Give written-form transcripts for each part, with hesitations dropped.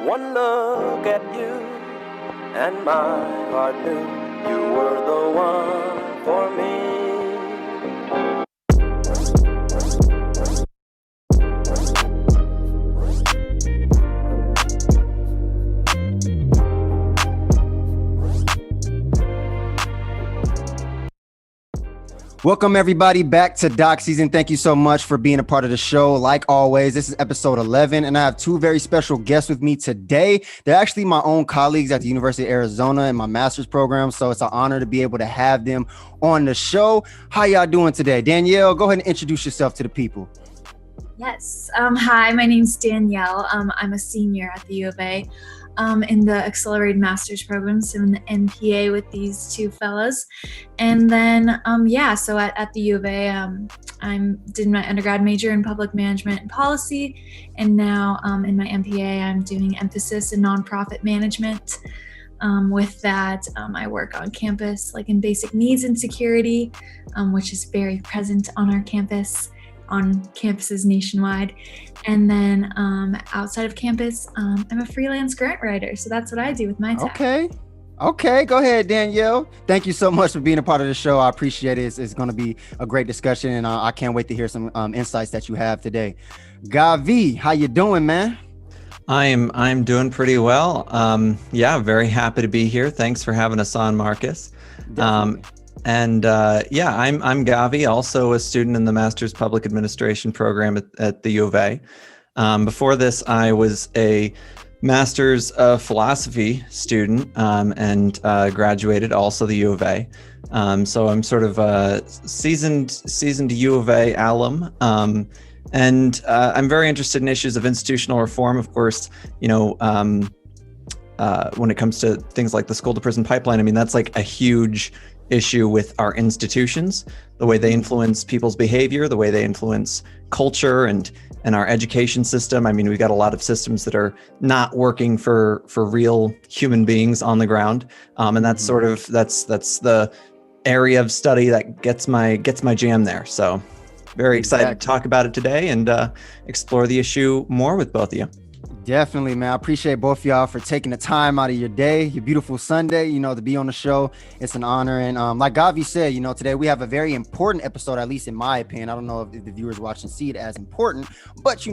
One look at you, and my heart knew you were the one for me. Welcome everybody back to Docseason. Thank you so much for being a part of the show. Like always, this is episode 11, and I have two very special guests with me today. They're actually my own colleagues at the University of Arizona in my master's program, so it's an honor to be able to have them on the show. How y'all doing today? Danielle, go ahead and introduce yourself to the people. Yes. Hi, my name's Danielle. I'm a senior at the U of A in the accelerated master's program, so in the NPA with these two fellas. And then, so at the U of A, I did my undergrad major in public management and policy. And now in my MPA, I'm doing emphasis in nonprofit management. With that, I work on campus, like in basic needs and security, which is very present on our campus. On campuses nationwide. And then outside of campus, I'm a freelance grant writer. So that's what I do with my time. Okay. Go ahead, Danielle. Thank you so much for being a part of the show. I appreciate it. It's going to be a great discussion, and I can't wait to hear some insights that you have today. Gavi, how you doing, man? I'm doing pretty well. Very happy to be here. Thanks for having us on, Marcus. Definitely. I'm Gavi, also a student in the Master's Public Administration program at the U of A. Before this, I was a Master's of Philosophy student and graduated also the U of A. So I'm sort of a seasoned U of A alum. And I'm very interested in issues of institutional reform, of course, when it comes to things like the school to prison pipeline. I mean, that's like a huge issue with our institutions, the way they influence people's behavior, the way they influence culture and our education system. I mean, we got a lot of systems that are not working for real human beings on the ground. And that's sort of, that's the area of study that gets my jam there. So very excited to talk about it today and explore the issue more with both of you. Definitely, man. I appreciate both of y'all for taking the time out of your day, your beautiful Sunday, to be on the show. It's an honor. And like Gavi said, today we have a very important episode, at least in my opinion. I don't know if the viewers watching see it as important, but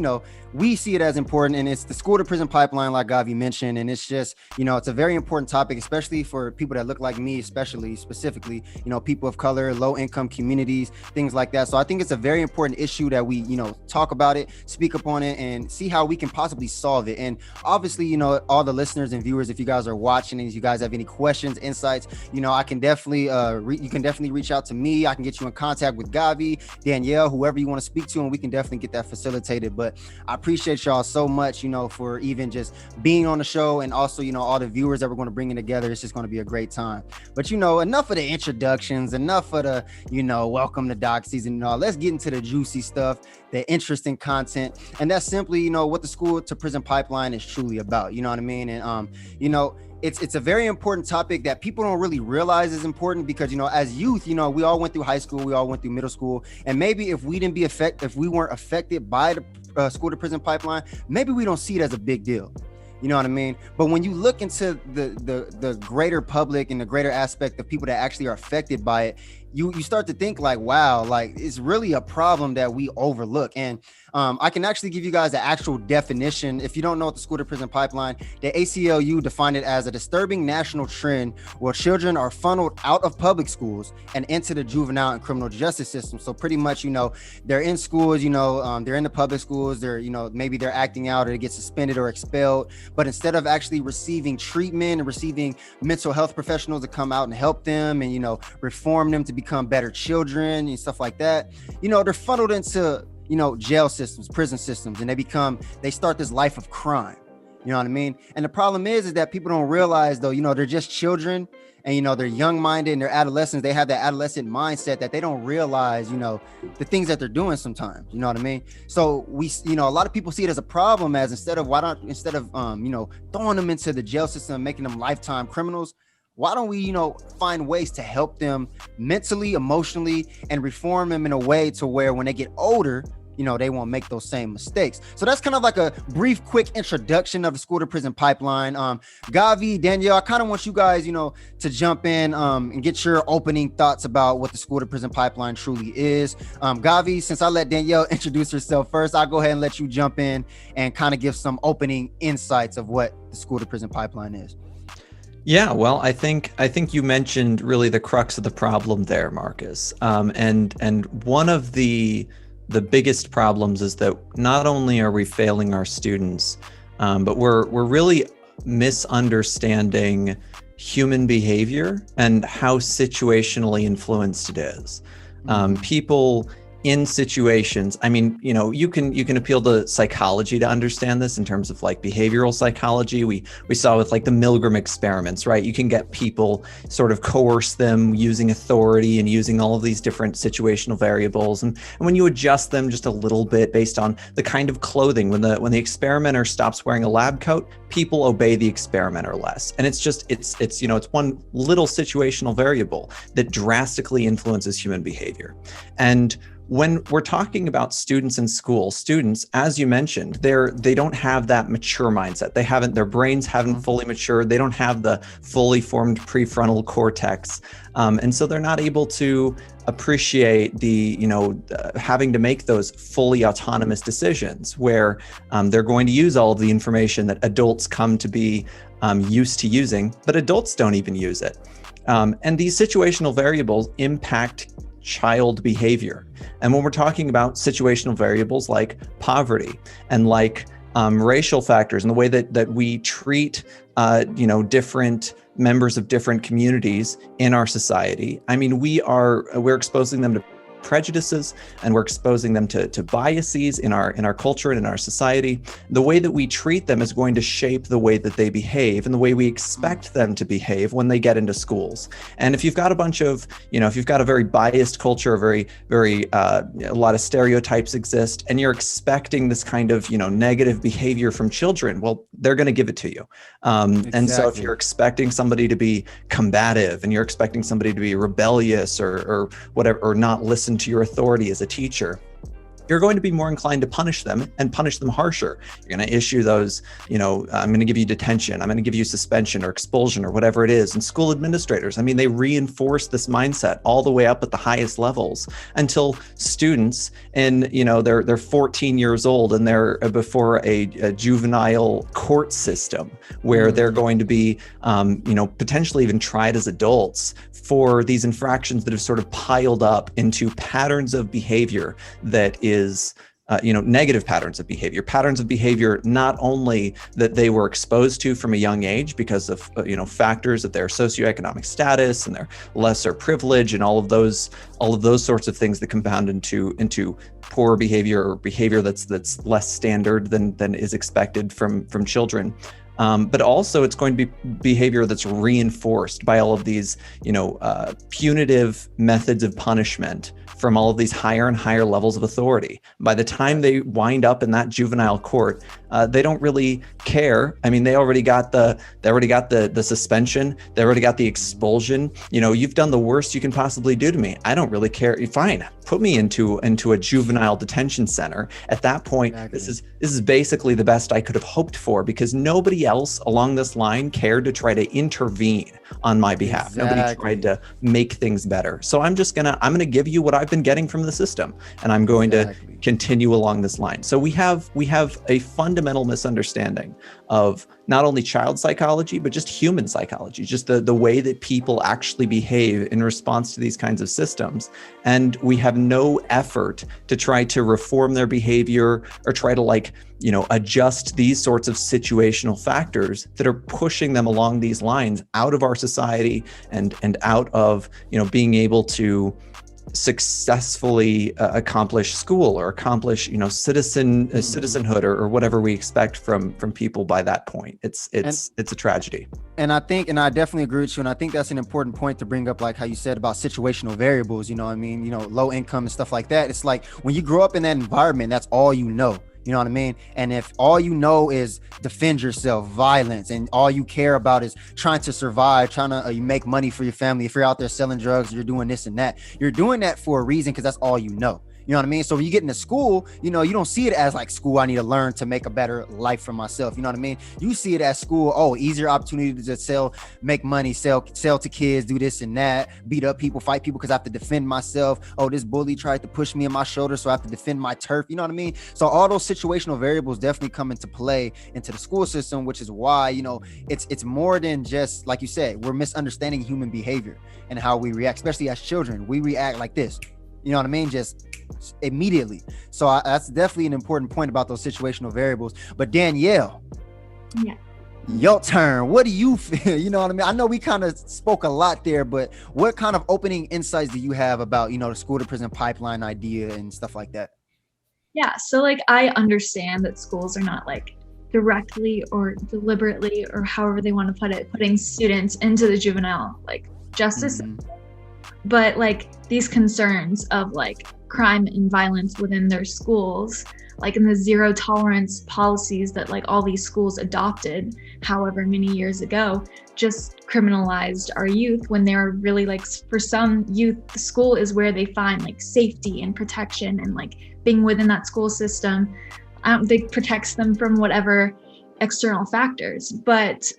we see it as important. And it's the school to prison pipeline, like Gavi mentioned. And it's just, it's a very important topic, especially for people that look like me, specifically, people of color, low income communities, things like that. So I think it's a very important issue that we, talk about it, speak upon it, and see how we can possibly solve it. And obviously, all the listeners and viewers, if you guys are watching and if you guys have any questions, insights, I can definitely you can definitely reach out to me. I can get you in contact with Gavi, Danielle, whoever you want to speak to, and we can definitely get that facilitated. But I appreciate y'all so much, for even just being on the show, and also, all the viewers that we're going to bring in together. It's just going to be a great time. But enough of the introductions, enough of the welcome to Docseason. Let's get into the juicy stuff, the interesting content, and that's simply what the school to prison pipeline is truly about. You know what I mean? And it's a very important topic that people don't really realize is important, because as youth, we all went through high school, we all went through middle school, and maybe if we weren't affected by the school to prison pipeline, maybe we don't see it as a big deal. You know what I mean? But when you look into the greater public and the greater aspect of people that actually are affected by it, you start to think like, wow, like it's really a problem that we overlook. And I can actually give you guys the actual definition. If you don't know what the school to prison pipeline, the ACLU defined it as a disturbing national trend where children are funneled out of public schools and into the juvenile and criminal justice system. So pretty much, they're in schools, they're in the public schools, they're, maybe they're acting out or they get suspended or expelled. But instead of actually receiving treatment and receiving mental health professionals to come out and help them and, reform them to become better children and stuff like that, they're funneled into jail systems, prison systems, and they start this life of crime. You know what I mean? And the problem is that people don't realize, though, they're just children, and they're young-minded and they're adolescents. They have that adolescent mindset that they don't realize, the things that they're doing sometimes. You know what I mean? So we, a lot of people see it as a problem, as instead of throwing them into the jail system, making them lifetime criminals, why don't we, find ways to help them mentally, emotionally, and reform them in a way to where when they get older, they won't make those same mistakes. So that's kind of like a brief, quick introduction of the school to prison pipeline. Gavi, Danielle, I kind of want you guys, to jump in and get your opening thoughts about what the school to prison pipeline truly is. Gavi, since I let Danielle introduce herself first, I'll go ahead and let you jump in and kind of give some opening insights of what the school to prison pipeline is. Yeah, well, I think you mentioned really the crux of the problem there, Marcus. And one of the biggest problems is that not only are we failing our students, but we're really misunderstanding human behavior and how situationally influenced it is. People in situations, I mean, you can appeal to psychology to understand this in terms of like behavioral psychology. We saw with like the Milgram experiments, right? You can get people, sort of coerce them using authority and using all of these different situational variables. And when you adjust them just a little bit based on the kind of clothing, when the experimenter stops wearing a lab coat, people obey the experimenter less. And it's one little situational variable that drastically influences human behavior. And when we're talking about students in school, students, as you mentioned, they don't have that mature mindset. Their brains haven't fully matured. They don't have the fully formed prefrontal cortex. And so they're not able to appreciate having to make those fully autonomous decisions where they're going to use all of the information that adults come to be used to using, but adults don't even use it. And these situational variables impact child behavior. And when we're talking about situational variables like poverty and like racial factors and the way that we treat different members of different communities in our society, I mean, we're exposing them to prejudices, and we're exposing them to biases in our culture and in our society. The way that we treat them is going to shape the way that they behave and the way we expect them to behave when they get into schools. And if you've got a bunch of, if you've got a very biased culture, a lot of stereotypes exist, and you're expecting this kind of, negative behavior from children, well, they're going to give it to you. Exactly. And so if you're expecting somebody to be combative and you're expecting somebody to be rebellious or whatever, or not listen to your authority as a teacher, you're going to be more inclined to punish them and punish them harsher. You're going to issue those, I'm going to give you detention, I'm going to give you suspension or expulsion or whatever it is. And school administrators, I mean, they reinforce this mindset all the way up at the highest levels until students they're 14 years old and they're before a juvenile court system where they're going to be, potentially even tried as adults for these infractions that have sort of piled up into patterns of behavior that is negative patterns of behavior, not only that they were exposed to from a young age because of, factors of their socioeconomic status and their lesser privilege and all of those sorts of things that compound into poor behavior or behavior that's less standard than is expected from children. But also it's going to be behavior that's reinforced by all of these, punitive methods of punishment from all of these higher and higher levels of authority. By the time they wind up in that juvenile court, they don't really care. I mean, they already got the suspension. They already got the expulsion. You've done the worst you can possibly do to me. I don't really care. Fine, put me into a juvenile detention center. At that point, exactly. This is basically the best I could have hoped for, because nobody else along this line cared to try to intervene on my behalf. Exactly. Nobody tried to make things better. So I'm gonna give you what I've been getting from the system, and I'm going to continue along this line. So we have a fundamental misunderstanding of not only child psychology, but just human psychology, just the way that people actually behave in response to these kinds of systems. And we have no effort to try to reform their behavior or try to adjust these sorts of situational factors that are pushing them along these lines out of our society and out of, being able to successfully accomplish school or accomplish citizenhood or whatever we expect from people by that point. It's a tragedy. And I definitely agree with you, and I think that's an important point to bring up, like how you said about situational variables, low income and stuff like that. It's like when you grow up in that environment, that's all you know. You know what I mean? And if all you know is defend yourself, violence, and all you care about is trying to survive, trying to make money for your family, if you're out there selling drugs, you're doing this and that, you're doing that for a reason because that's all you know. You know what I mean? So when you get into school, you know, you don't see it as like school, I need to learn to make a better life for myself. You know what I mean? You see it as school, oh, easier opportunity to just sell, make money, sell to kids, do this and that, beat up people, fight people because I have to defend myself. Oh, this bully tried to push me in my shoulder, so I have to defend my turf. You know what I mean? So all those situational variables definitely come into play into the school system, which is why, you know, it's more than just, like you said, we're misunderstanding human behavior and how we react, especially as children. We react like this. You know what I mean? Just immediately. So that's definitely an important point about those situational variables. But Danielle, yeah, your turn. What do you feel? You know what I mean? I know we kind of spoke a lot there, but what kind of opening insights do you have about, you know, the school to prison pipeline idea and stuff like that? Yeah, so like I understand that schools are not like directly or deliberately or however they want to put it, putting students into the juvenile like justice. But like these concerns of like crime and violence within their schools, like in the zero tolerance policies that like all these schools adopted however many years ago, just criminalized our youth when they're really like, for some youth, the school is where they find like safety and protection, and like being within that school system, I don't think protects them from whatever external factors. But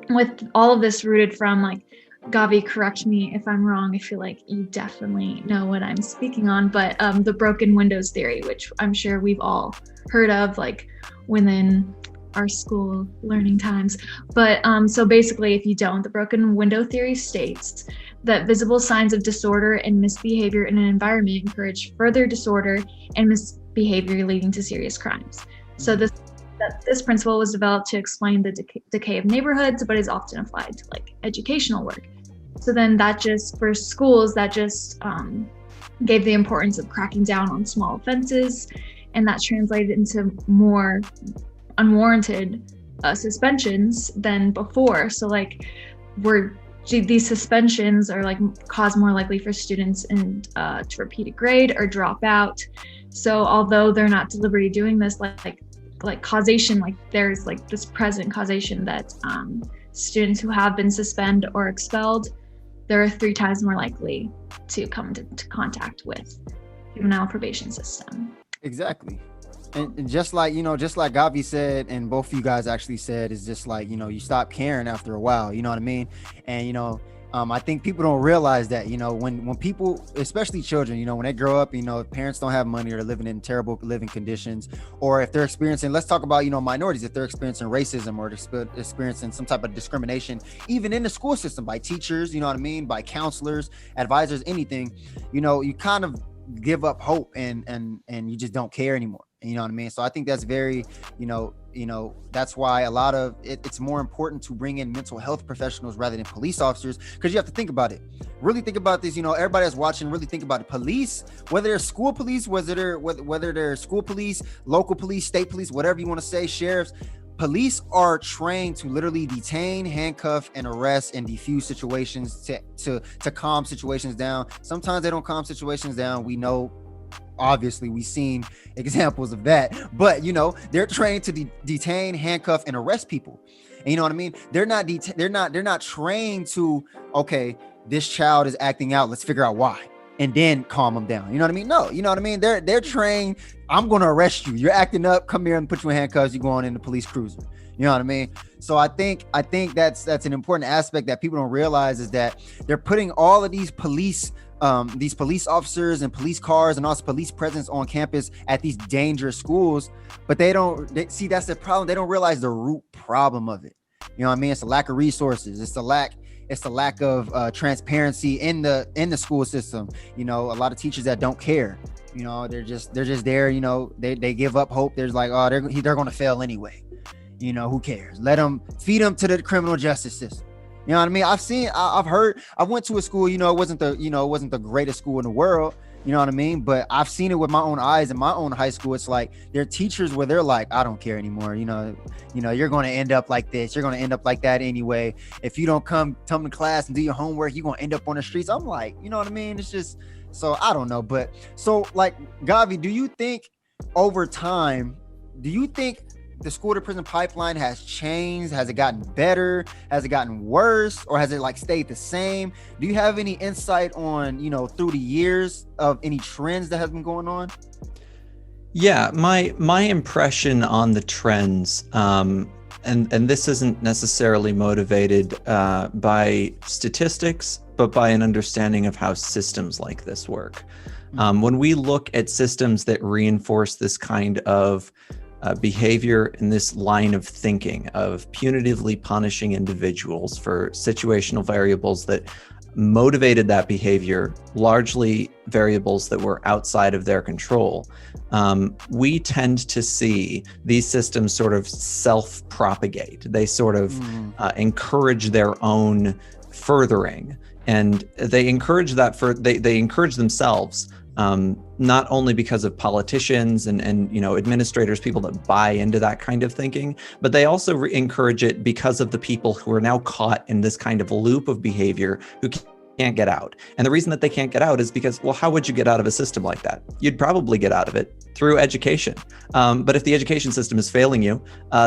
with all of this rooted from like, Gavi, correct me if I'm wrong. I feel like you definitely know what I'm speaking on, but the broken windows theory, which I'm sure we've all heard of, like within our school learning times. But so basically, if you don't, the broken window theory states that visible signs of disorder and misbehavior in an environment encourage further disorder and misbehavior leading to serious crimes. So this principle was developed to explain the decay of neighborhoods, but is often applied to like educational work. So then that just, for schools, that just gave the importance of cracking down on small offenses, and that translated into more unwarranted suspensions than before. So like these suspensions are like cause more likely for students and to repeat a grade or drop out. So although they're not deliberately doing this, like causation, like there's like this present causation that students who have been suspended or expelled, they're 3 times more likely to come into contact with juvenile probation system. Exactly. And just like, you know, just like Gavi said, and both of you guys actually said, is just like, you know, you stop caring after a while, you know what I mean? And, you know, I think people don't realize that, you know, when people, especially children, you know, when they grow up, you know, if parents don't have money or they're living in terrible living conditions, or if they're experiencing, let's talk about, you know, minorities, if they're experiencing racism or experiencing some type of discrimination, even in the school system by teachers, you know what I mean, by counselors, advisors, anything, you know, you kind of give up hope and you just don't care anymore. You know what I mean? So I think that's very, you know, that's why a lot of it's more important to bring in mental health professionals rather than police officers, because you have to think about it. Really think about this. You know, everybody that's watching, really think about it. Police, whether they're school police, whether they're school police, local police, state police, whatever you want to say, sheriffs, police are trained to literally detain, handcuff, and arrest and defuse situations to calm situations down. Sometimes they don't calm situations down. We know, obviously we've seen examples of that, but you know, they're trained to detain, handcuff, and arrest people. And you know what I mean? They're not trained to, okay, this child is acting out, let's figure out why, and then calm them down. You know what I mean? No, you know what I mean? They're trained, I'm going to arrest you. You're acting up, come here and put you in handcuffs, you're going in the police cruiser. You know what I mean? So I think that's an important aspect that people don't realize, is that they're putting all of these police officers and police cars and also police presence on campus at these dangerous schools, but they see that's the problem. They don't realize the root problem of it. You know what I mean? It's the lack of resources. It's the lack of transparency in the school system. You know, a lot of teachers that don't care. You know, they're just there. You know, they give up hope. There's like, oh, they're going to fail anyway. You know, who cares? Let them feed them to the criminal justice system. You know what I mean? I've heard, I went to a school, you know, it wasn't the greatest school in the world, you know what I mean? But I've seen it with my own eyes in my own high school. It's like there are teachers where they're like, I don't care anymore. You know, you're going to end up like this. You're going to end up like that anyway. If you don't come to class and do your homework, you're going to end up on the streets. I'm like, you know what I mean? It's just, so I don't know. But so like, Gavi, do you think over time, the school to prison pipeline has changed? Has it gotten better? Has it gotten worse? Or has it like stayed the same? Do you have any insight on, through the years of any trends that has been going on? Yeah, my impression on the trends, and this isn't necessarily motivated by statistics, but by an understanding of how systems like this work. When we look at systems that reinforce this kind of behavior and this line of thinking of punitively punishing individuals for situational variables that motivated that behavior, largely variables that were outside of their control, we tend to see these systems sort of self-propagate. They sort of encourage their own furthering, and they encourage that they encourage themselves, not only because of politicians and administrators, people that buy into that kind of thinking, but they also encourage it because of the people who are now caught in this kind of loop of behavior who can't get out. And the reason that they can't get out is because, well, how would you get out of a system like that? You'd probably get out of it through education. But if the education system is failing you,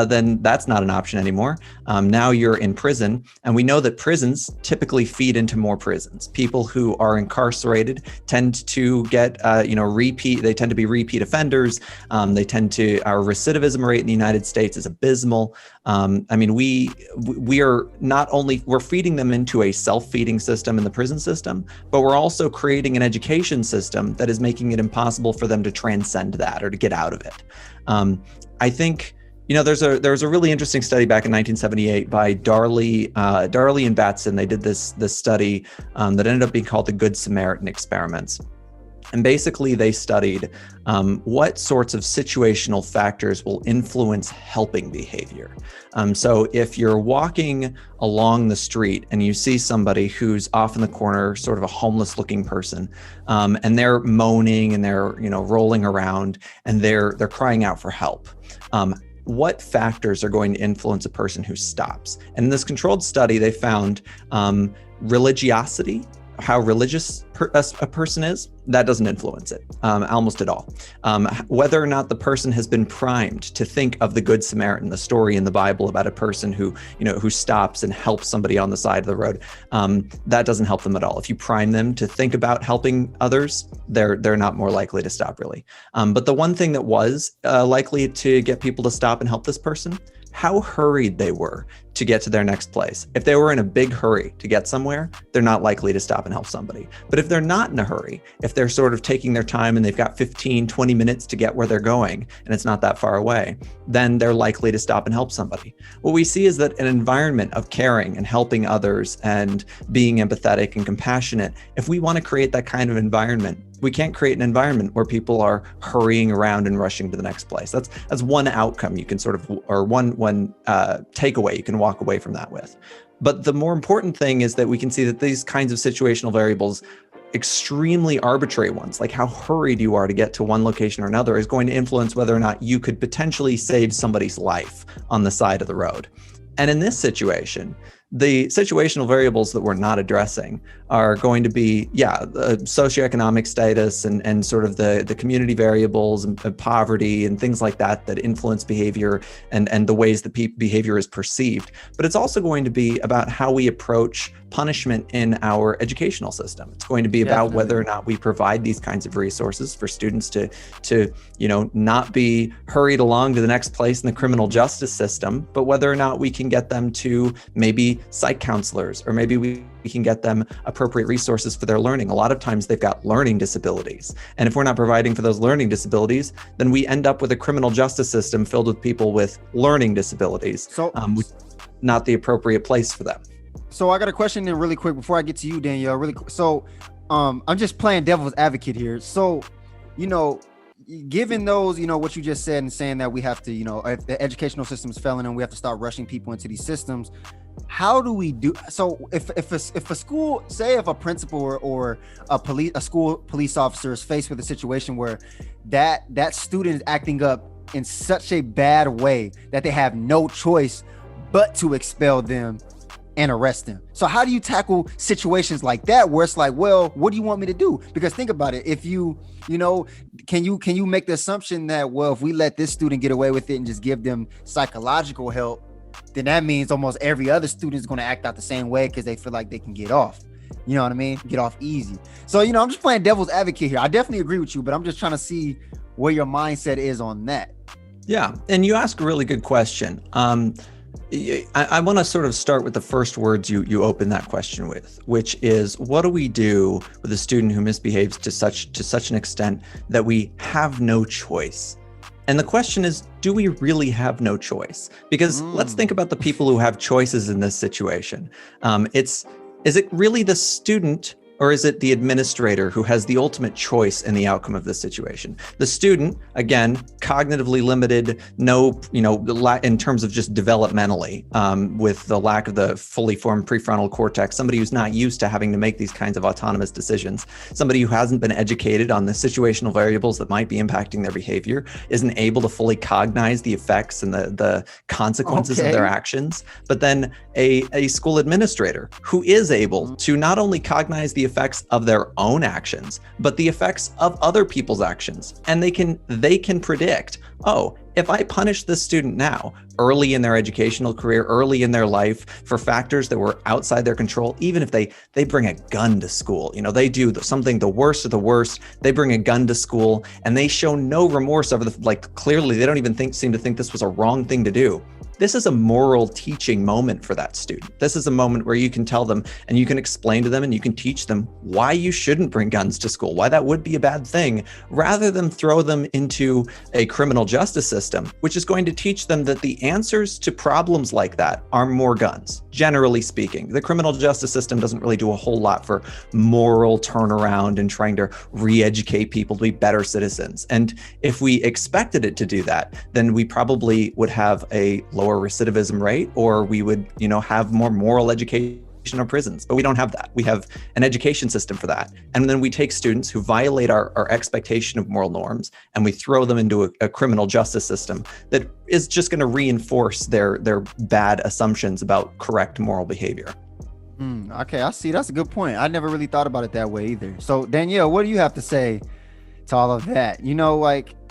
then that's not an option anymore. Now you're in prison, and we know that prisons typically feed into more prisons. People who are incarcerated tend to get, they tend to be repeat offenders. Our recidivism rate in the United States is abysmal. We are not only, we're feeding them into a self-feeding system in the prison system, but we're also creating an education system that is making it impossible for them to transcend that or to get out of it. I think, there's a really interesting study back in 1978 by Darley and Batson. They did this study that ended up being called the Good Samaritan experiments. And basically they studied what sorts of situational factors will influence helping behavior. So if you're walking along the street and you see somebody who's off in the corner, sort of a homeless looking person, and they're moaning and they're, rolling around and they're crying out for help. What factors are going to influence a person who stops? And in this controlled study, they found religiosity, how religious a person is, that doesn't influence it almost at all. Whether or not the person has been primed to think of the Good Samaritan, the story in the Bible about a person who stops and helps somebody on the side of the road, that doesn't help them at all. If you prime them to think about helping others, they're not more likely to stop, really. But the one thing that was likely to get people to stop and help this person, how hurried they were to get to their next place. If they were in a big hurry to get somewhere, they're not likely to stop and help somebody. But if they're not in a hurry, if they're sort of taking their time and they've got 15, 20 minutes to get where they're going and it's not that far away, then they're likely to stop and help somebody. What we see is that an environment of caring and helping others and being empathetic and compassionate, if we want to create that kind of environment, we can't create an environment where people are hurrying around and rushing to the next place. That's one outcome you can one takeaway you can walk away from that with. But the more important thing is that we can see that these kinds of situational variables, extremely arbitrary ones, like how hurried you are to get to one location or another, is going to influence whether or not you could potentially save somebody's life on the side of the road. And in this situation, the situational variables that we're not addressing are going to be, socioeconomic status and sort of the community variables and poverty and things like that influence behavior and the ways that behavior is perceived. But it's also going to be about how we approach punishment in our educational system. It's going to be about whether or not we provide these kinds of resources for students to not be hurried along to the next place in the criminal justice system, but whether or not we can get them to maybe psych counselors, or maybe we can get them appropriate resources for their learning. A lot of times they've got learning disabilities. And if we're not providing for those learning disabilities, then we end up with a criminal justice system filled with people with learning disabilities, not the appropriate place for them. So I got a question then really quick before I get to you, Danielle, really quick. So I'm just playing devil's advocate here. So, given those, what you just said and saying that we have to, if the educational system is failing and we have to start rushing people into these systems, how do we do? So if a school, say if a principal or a school police officer is faced with a situation where that student is acting up in such a bad way that they have no choice but to expel them, and arrest them. So how do you tackle situations like that where it's like, well, what do you want me to do? Because think about it. If you know, can you make the assumption that, well, if we let this student get away with it and just give them psychological help, then that means almost every other student is going to act out the same way because they feel like they can get off. You know what I mean? Get off easy. So, you know, I'm just playing devil's advocate here. I definitely agree with you, but I'm just trying to see where your mindset is on that. Yeah. And you ask a really good question. I want to sort of start with the first words you open that question with, which is, what do we do with a student who misbehaves to such an extent that we have no choice? And the question is, do we really have no choice? Because let's think about the people who have choices in this situation. Is it really the student, or is it the administrator who has the ultimate choice in the outcome of this situation? The student, again, cognitively limited, in terms of just developmentally, with the lack of the fully formed prefrontal cortex, somebody who's not used to having to make these kinds of autonomous decisions, somebody who hasn't been educated on the situational variables that might be impacting their behavior, isn't able to fully cognize the effects and the consequences of their actions. But then a school administrator who is able to not only cognize the effects of their own actions, but the effects of other people's actions. And they can predict, oh, if I punish this student now, early in their educational career, early in their life, for factors that were outside their control, even if they bring a gun to school, they do something the worst of the worst, they bring a gun to school and they show no remorse over clearly they don't even seem to think this was a wrong thing to do. This is a moral teaching moment for that student. This is a moment where you can tell them and you can explain to them and you can teach them why you shouldn't bring guns to school, why that would be a bad thing, rather than throw them into a criminal justice system, which is going to teach them that the answers to problems like that are more guns. Generally speaking, the criminal justice system doesn't really do a whole lot for moral turnaround and trying to re-educate people to be better citizens. And if we expected it to do that, then we probably would have a lower recidivism rate, or we would, have more moral education or prisons. But we don't have that. We have an education system for that. And then we take students who violate our expectation of moral norms and we throw them into a criminal justice system that is just going to reinforce their bad assumptions about correct moral behavior. Okay, I see. That's a good point. I never really thought about it that way either. So Danielle, what do you have to say to all of that?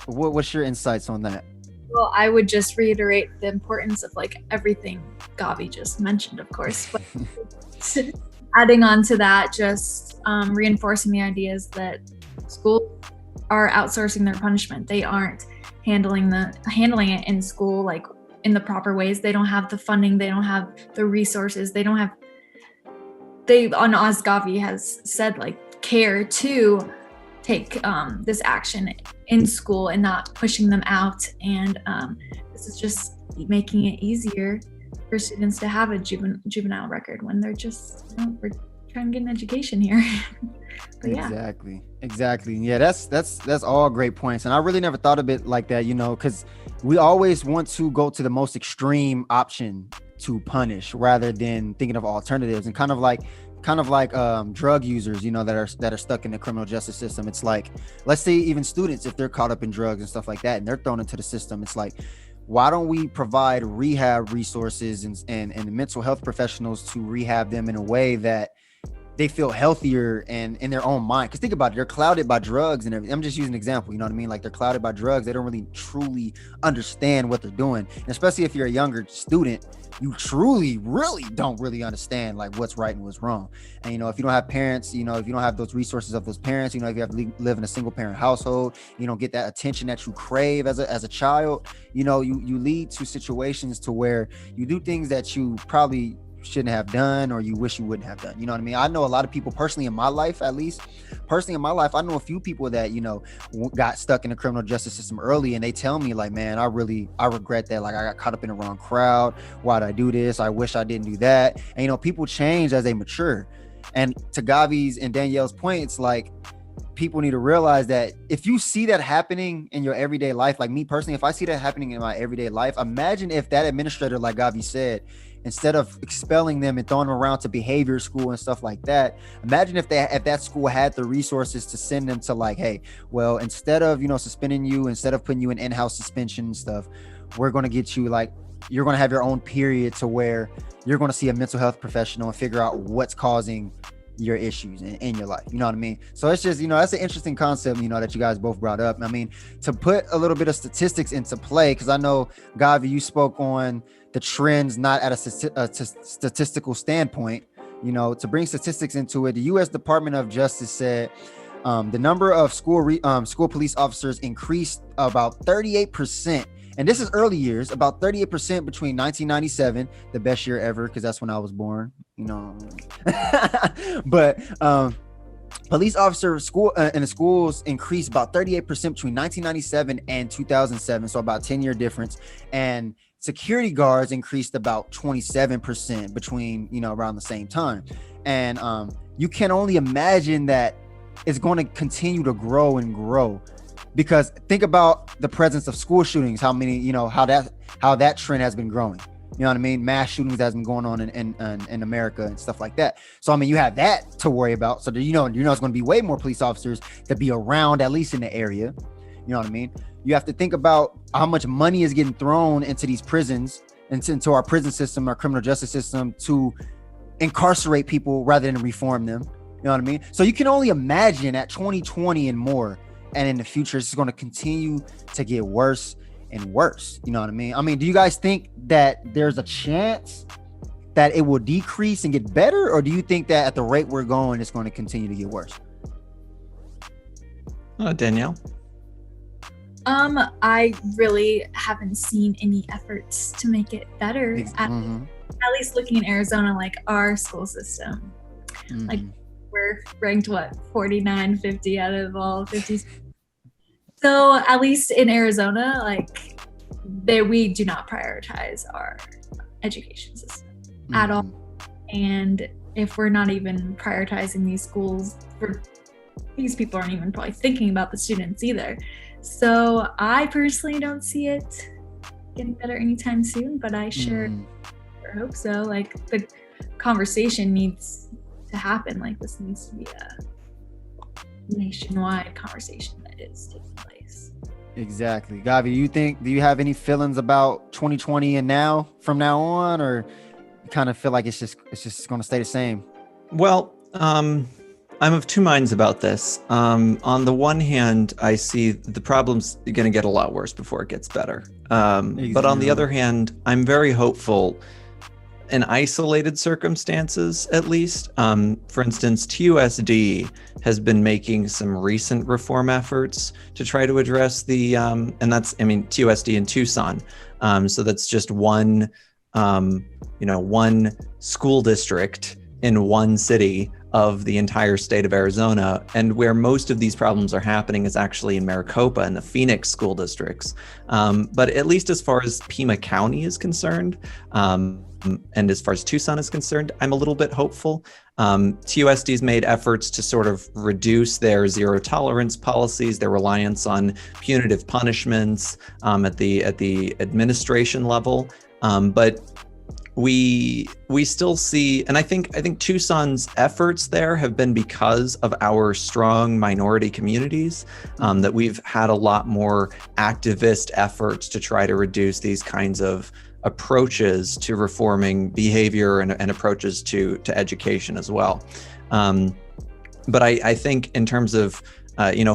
What's your insights on that? Well, I would just reiterate the importance of everything Gavi just mentioned, of course, but adding on to that, just reinforcing the ideas that schools are outsourcing their punishment. They aren't handling it in school in the proper ways. They don't have the funding, they don't have the resources, as Gavi has said, care to take this action in school and not pushing them out. And this is just making it easier for students to have a juvenile record when they're just, we're trying to get an education here. But yeah. Exactly. Yeah, that's all great points. And I really never thought of it like that, because we always want to go to the most extreme option to punish rather than thinking of alternatives, and kind of like drug users, that are stuck in the criminal justice system. It's like, let's say even students, if they're caught up in drugs and stuff like that and they're thrown into the system, it's like, why don't we provide rehab resources and mental health professionals to rehab them in a way that they feel healthier and in their own mind? Because think about it, they're clouded by drugs and everything. I'm just using an example, you know what I mean? They're clouded by drugs. They don't really truly understand what they're doing. And especially if you're a younger student, you truly really don't really understand what's right and what's wrong. And if you don't have parents, if you don't have those resources of those parents, if you have to live in a single parent household, you don't get that attention that you crave as a child, you lead to situations to where you do things that you probably shouldn't have done, or you wish you wouldn't have done. You know what I mean? I know a lot of people personally in my life, I know a few people that, got stuck in the criminal justice system early, and they tell me man, I regret that. I got caught up in the wrong crowd. Why'd I do this? I wish I didn't do that. And, people change as they mature. And to Gavi's and Danielle's point, it's people need to realize that if you see that happening in your everyday life, me personally, if I see that happening in my everyday life, imagine if that administrator, like Gavi said, instead of expelling them and throwing them around to behavior school and stuff like that, imagine if that school had the resources to send them to hey, well, instead of, suspending you, instead of putting you in in-house suspension and stuff, we're going to get you you're going to have your own period to where you're going to see a mental health professional and figure out what's causing your issues in your life. You know what I mean? So it's just, that's an interesting concept, that you guys both brought up. I mean, to put a little bit of statistics into play, because I know, Gavi, you spoke on the trends, not at a statistical standpoint, to bring statistics into it. The U.S. Department of Justice said the number of school police officers increased about 38%. And this is early years, about 38% between 1997, the best year ever, because that's when I was born, But police officer in the schools increased about 38% between 1997 and 2007, so about 10-year difference. And security guards increased about 27% between, around the same time. And you can only imagine that it's going to continue to grow and grow. Because think about the presence of school shootings, how many, how that trend has been growing. You know what I mean? Mass shootings has been going on in America and stuff like that. So, I mean, you have that to worry about. So, it's going to be way more police officers to be around, at least in the area. You know what I mean? You have to think about how much money is getting thrown into these prisons, into our prison system, our criminal justice system, to incarcerate people rather than reform them. You know what I mean? So you can only imagine at 2020 and more, and in the future, it's going to continue to get worse and worse. You know what I mean? I mean, do you guys think that there's a chance that it will decrease and get better? Or do you think that at the rate we're going, it's going to continue to get worse? Danielle? I really haven't seen any efforts to make it better. At least looking in Arizona, like our school system, like we're ranked 49, 50 out of all 50. So at least in Arizona, like we do not prioritize our education system at all. And if we're not even prioritizing these schools, these people aren't even probably thinking about the students either. So I personally don't see it getting better anytime soon, but I sure hope so. Like the conversation needs to happen. Like this needs to be a nationwide conversation that is taking place. Exactly. Gavi, do you have any feelings about 2020 and from now on, or you kind of feel like it's just going to stay the same? Well, I'm of two minds about this. On the one hand, I see the problem's going to get a lot worse before it gets better. But on the other hand, I'm very hopeful in isolated circumstances, at least. For instance, TUSD has been making some recent reform efforts to try to address and that's, TUSD in Tucson. So that's just one school district in one city of the entire state of Arizona. And where most of these problems are happening is actually in Maricopa and the Phoenix school districts. But at least as far as Pima County is concerned, and as far as Tucson is concerned, I'm a little bit hopeful. TUSD's made efforts to sort of reduce their zero tolerance policies, their reliance on punitive punishments at the administration level. But we still see, and I think Tucson's efforts there have been because of our strong minority communities, that we've had a lot more activist efforts to try to reduce these kinds of approaches to reforming behavior and approaches to education as well. But I think in terms of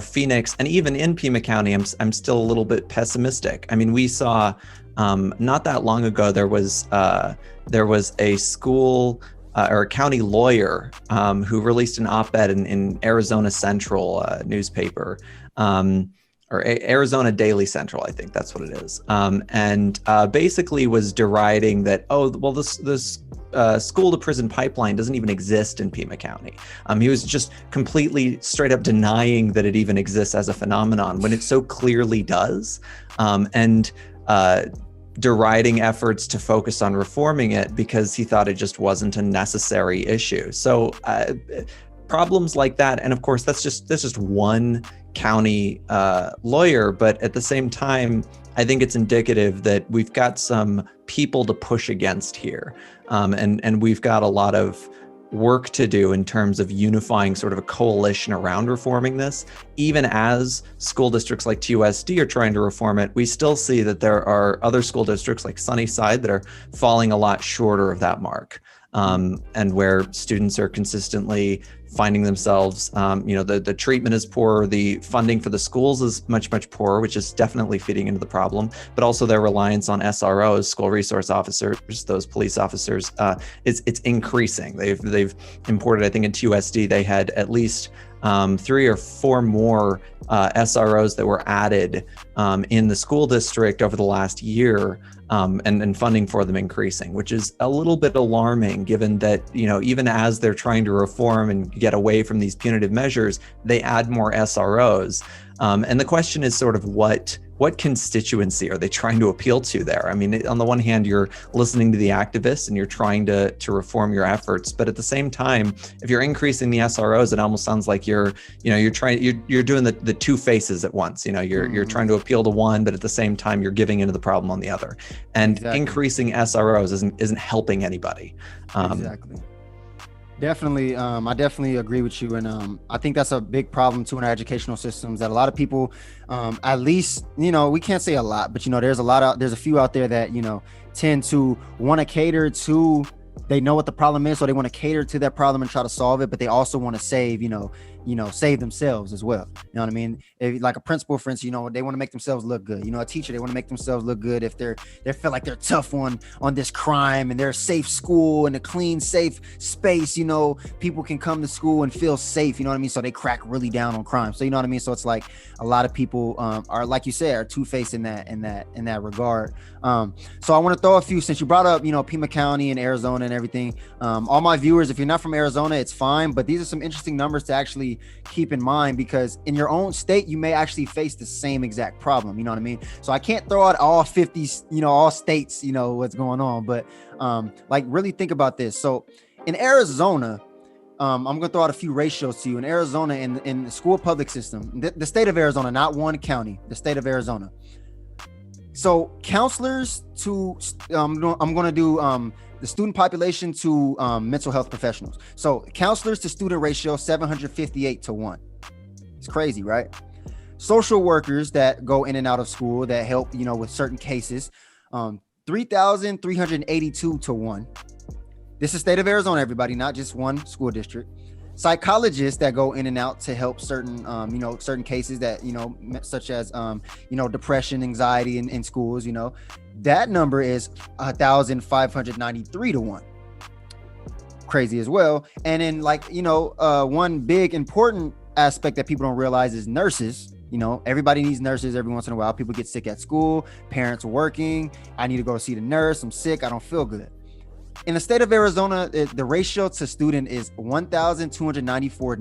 Phoenix and even in Pima County, I'm still a little bit pessimistic. I mean, we saw not that long ago there was a school or a county lawyer who released an op-ed in Arizona Central newspaper. Or Arizona Daily Central, I think that's what it is. And basically was deriding that, this school to prison pipeline doesn't even exist in Pima County. He was just completely straight up denying that it even exists as a phenomenon when it so clearly does. And deriding efforts to focus on reforming it because he thought it just wasn't a necessary issue. So problems like that, and of course that's just one county lawyer, but at the same time, I think it's indicative that we've got some people to push against here, and we've got a lot of work to do in terms of unifying sort of a coalition around reforming this. Even as school districts like TUSD are trying to reform it, we still see that there are other school districts like Sunnyside that are falling a lot shorter of that mark. And where students are consistently finding themselves, the treatment is poor, the funding for the schools is much, much poorer, which is definitely feeding into the problem, but also their reliance on SROs, school resource officers, those police officers, it's increasing. They've imported, I think in TUSD, they had at least 3 or 4 more SROs that were added in the school district over the last year, and funding for them increasing, which is a little bit alarming given that, even as they're trying to reform and get away from these punitive measures, they add more SROs. And the question is sort of what constituency are they trying to appeal to there? I mean, on the one hand, you're listening to the activists and you're trying to reform your efforts, but at the same time, if you're increasing the SROs, it almost sounds like you're doing the two faces at once. You're trying to appeal to one, but at the same time, you're giving into the problem on the other. And exactly. Increasing SROs isn't helping anybody. Exactly. Definitely. I definitely agree with you. And I think that's a big problem too in our educational systems, that a lot of people, at least, we can't say a lot, but there's a few out there that, tend to want to cater to, they know what the problem is, so they want to cater to that problem and try to solve it, but they also want to save, save themselves as well. You know what I mean? If, like a principal, for instance, they want to make themselves look good. A teacher, they want to make themselves look good if they feel like they're tough on this crime and they're a safe school and a clean, safe space. People can come to school and feel safe. You know what I mean? So they crack really down on crime. So you know what I mean? So it's like a lot of people are, like you said, are two-faced in that regard. So I want to throw a few, since you brought up, Pima County and Arizona and everything. All my viewers, if you're not from Arizona, it's fine, but these are some interesting numbers to actually keep in mind, because in your own state, you may actually face the same exact problem. You know what I mean? So I can't throw out all 50, all states, what's going on, but really think about this. So in Arizona, I'm going to throw out a few ratios to you. In Arizona, in the school public system, the state of Arizona, not one county, the state of Arizona. So counselors to, I'm going to do the student population to mental health professionals. So counselors to student ratio, 758 to 1. It's crazy, right? Social workers that go in and out of school that help, with certain cases, 3,382 to 1. This is state of Arizona, everybody, not just one school district. Psychologists that go in and out to help certain, certain cases that, such as, depression, anxiety in schools, that number is 1,593 to 1. Crazy as well. And then one big important aspect that people don't realize is nurses. Everybody needs nurses every once in a while. People get sick at school, parents are working. I need to go see the nurse. I'm sick. I don't feel good. In the state of Arizona, the ratio to student is 1,294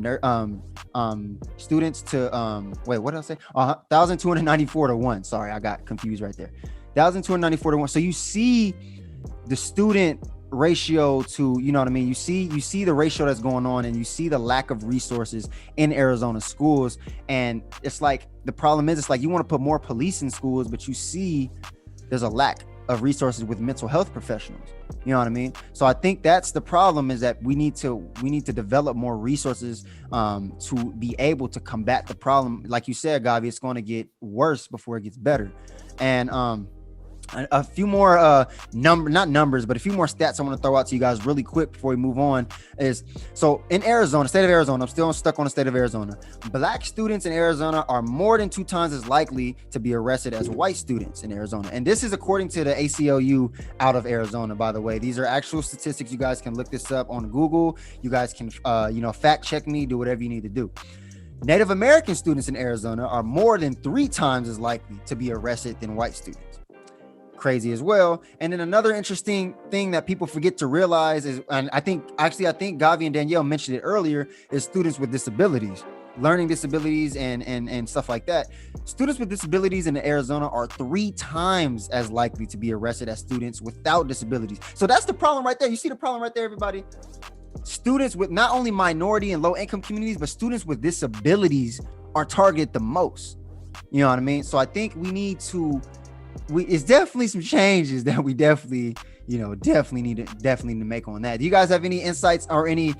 students to wait, what did I say? 1,294 to 1. Sorry, I got confused right there. 1,294 to 1. So you see the student ratio to, you know what I mean? You see the ratio that's going on, and you see the lack of resources in Arizona schools. And it's like, the problem is, it's like you want to put more police in schools, but you see there's a lack of resources with mental health professionals. You know what I mean? So I think that's the problem, is that we need to develop more resources to be able to combat the problem. Like you said, Gavi, it's going to get worse before it gets better. And a few more a few more stats I want to throw out to you guys really quick before we move on is, so in Arizona, state of Arizona, I'm still stuck on the state of Arizona. Black students in Arizona are more than 2 times as likely to be arrested as white students in Arizona. And this is according to the ACLU out of Arizona, by the way. These are actual statistics. You guys can look this up on Google. You guys can, fact check me, do whatever you need to do. Native American students in Arizona are more than 3 times as likely to be arrested than white students. Crazy as well. And then another interesting thing that people forget to realize is, and I think Gavi and Danielle mentioned it earlier, is students with disabilities, learning disabilities and stuff like that. Students with disabilities in Arizona are 3 times as likely to be arrested as students without disabilities. So that's the problem right there. You see the problem right there, everybody? Students with not only minority and low income communities, but students with disabilities are targeted the most. You know what I mean? So I think we need to, it's definitely some changes that we definitely, definitely need to make on that. Do you guys have any insights or any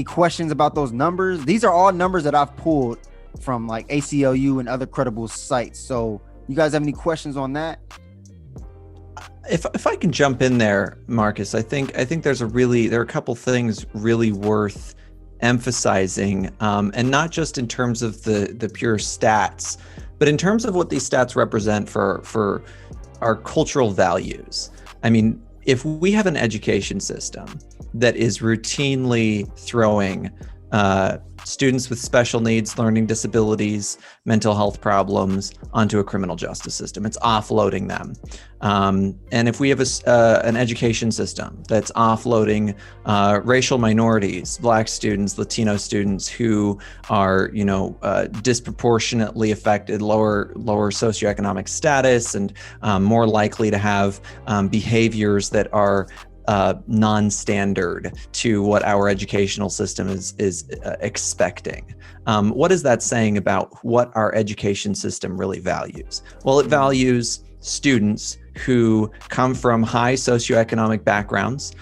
questions about those numbers? These are all numbers that I've pulled from like ACLU and other credible sites. So you guys have any questions on that? If I can jump in there, Marcus, I think there are a couple things really worth emphasizing, and not just in terms of the pure stats, but in terms of what these stats represent for our cultural values. I mean, if we have an education system that is routinely throwing students with special needs, learning disabilities, mental health problems onto a criminal justice system, it's offloading them. And if we have an education system that's offloading racial minorities, Black students, Latino students who are, disproportionately affected, lower socioeconomic status, and more likely to have behaviors that are non-standard to what our educational system is expecting. What is that saying about what our education system really values? Well, it values students who come from high socioeconomic backgrounds,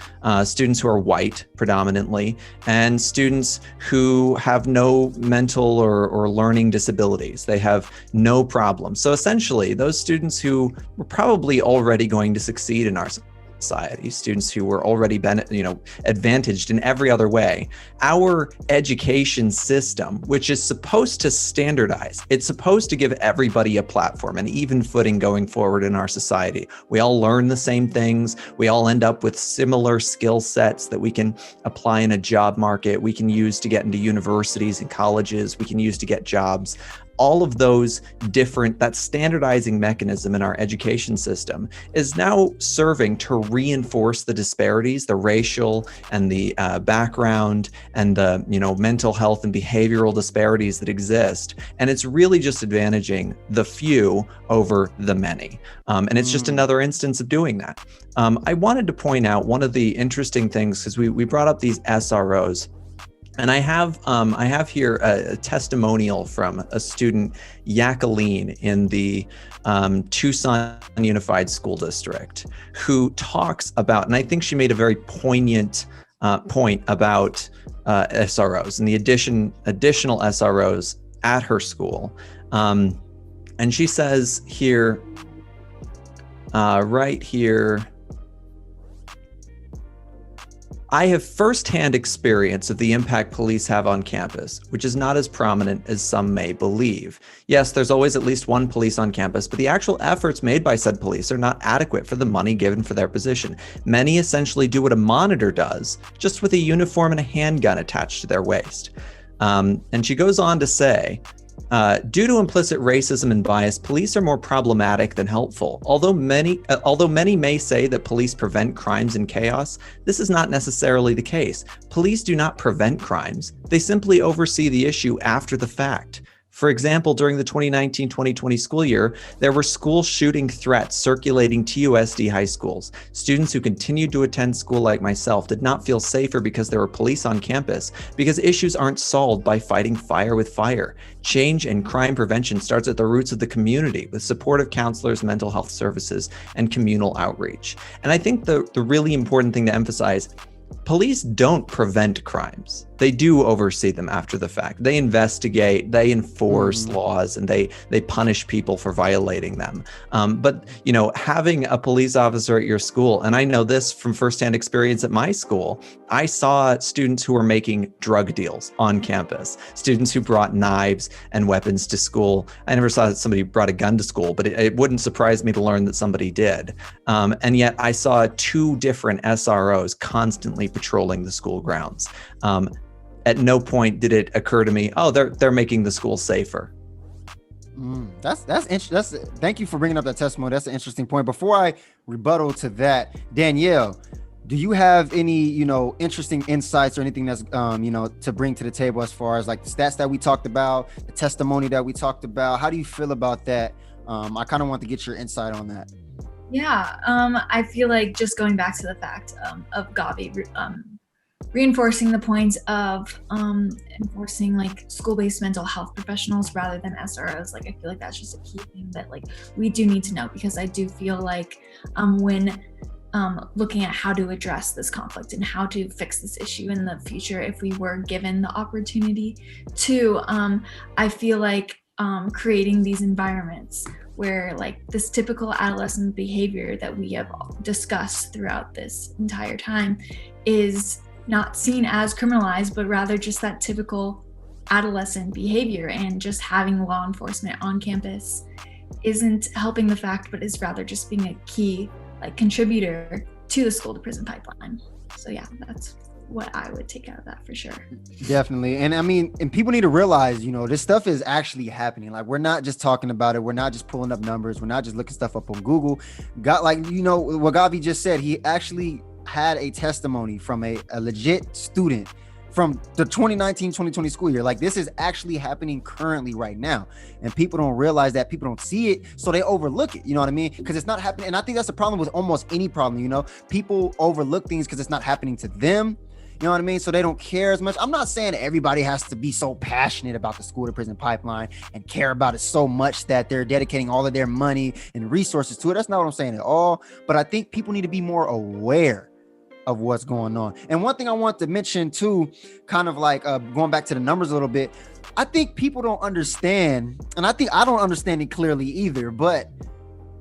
students who are white predominantly, and students who have no mental or learning disabilities. They have no problems. So essentially, those students who were probably already going to succeed in our society, students who were already advantaged in every other way. Our education system, which is supposed to standardize, it's supposed to give everybody a platform, an even footing going forward in our society. We all learn the same things. We all end up with similar skill sets that we can apply in a job market. We can use to get into universities and colleges. We can use to get jobs. All of those that standardizing mechanism in our education system is now serving to reinforce the disparities, the racial and the background and the mental health and behavioral disparities that exist. And it's really just advantaging the few over the many. And it's just another instance of doing that. I wanted to point out one of the interesting things, because we brought up these SROs. And I have here a testimonial from a student, Jacqueline, in the Tucson Unified School District, who talks about, and I think she made a very poignant point about SROs and the additional SROs at her school. And she says here, right here, I have firsthand experience of the impact police have on campus, which is not as prominent as some may believe. Yes, there's always at least one police on campus, but the actual efforts made by said police are not adequate for the money given for their position. Many essentially do what a monitor does, just with a uniform and a handgun attached to their waist. And she goes on to say, due to implicit racism and bias, police are more problematic than helpful. Although many may say that police prevent crimes and chaos, this is not necessarily the case. Police do not prevent crimes. They simply oversee the issue after the fact. For example, during the 2019-2020 school year, there were school shooting threats circulating TUSD high schools. Students who continued to attend school like myself did not feel safer because there were police on campus, because issues aren't solved by fighting fire with fire. Change and crime prevention starts at the roots of the community with supportive counselors, mental health services, and communal outreach. And I think the really important thing to emphasize, police don't prevent crimes. They do oversee them after the fact. They investigate, they enforce laws, and they punish people for violating them. But having a police officer at your school, and I know this from firsthand experience at my school, I saw students who were making drug deals on campus, students who brought knives and weapons to school. I never saw that somebody brought a gun to school, but it wouldn't surprise me to learn that somebody did. And yet I saw 2 different SROs constantly patrolling the school grounds. At no point did it occur to me, oh, they're making the school safer. That's interesting. Thank you for bringing up that testimony. That's an interesting point. Before I rebuttal to that, Danielle, do you have any, interesting insights or anything that's, to bring to the table as far as like the stats that we talked about, the testimony that we talked about? How do you feel about that? I kind of want to get your insight on that. Yeah, I feel like just going back to the fact of Gavi, reinforcing the points of enforcing like school-based mental health professionals rather than SROs. Like, I feel like that's just a key thing that like we do need to know, because I do feel like when looking at how to address this conflict and how to fix this issue in the future if we were given the opportunity to. I feel like creating these environments where like this typical adolescent behavior that we have discussed throughout this entire time is not seen as criminalized, but rather just that typical adolescent behavior, and just having law enforcement on campus isn't helping the fact, but is rather just being a key like contributor to the school to prison pipeline. So yeah, that's what I would take out of that for sure. Definitely. And I mean, and people need to realize, this stuff is actually happening. Like, we're not just talking about it. We're not just pulling up numbers. We're not just looking stuff up on Google. Got like, what Gavi just said, he actually had a testimony from a legit student from the 2019-2020 school year. Like, this is actually happening currently right now. And people don't realize that, people don't see it, so they overlook it. You know what I mean? Because it's not happening. And I think that's the problem with almost any problem, people overlook things because it's not happening to them. You know what I mean? So they don't care as much. I'm not saying everybody has to be so passionate about the school to prison pipeline and care about it so much that they're dedicating all of their money and resources to it. That's not what I'm saying at all. But I think people need to be more aware of what's going on. And one thing I want to mention too, kind of like going back to the numbers a little bit, I think people don't understand, and I think I don't understand it clearly either, but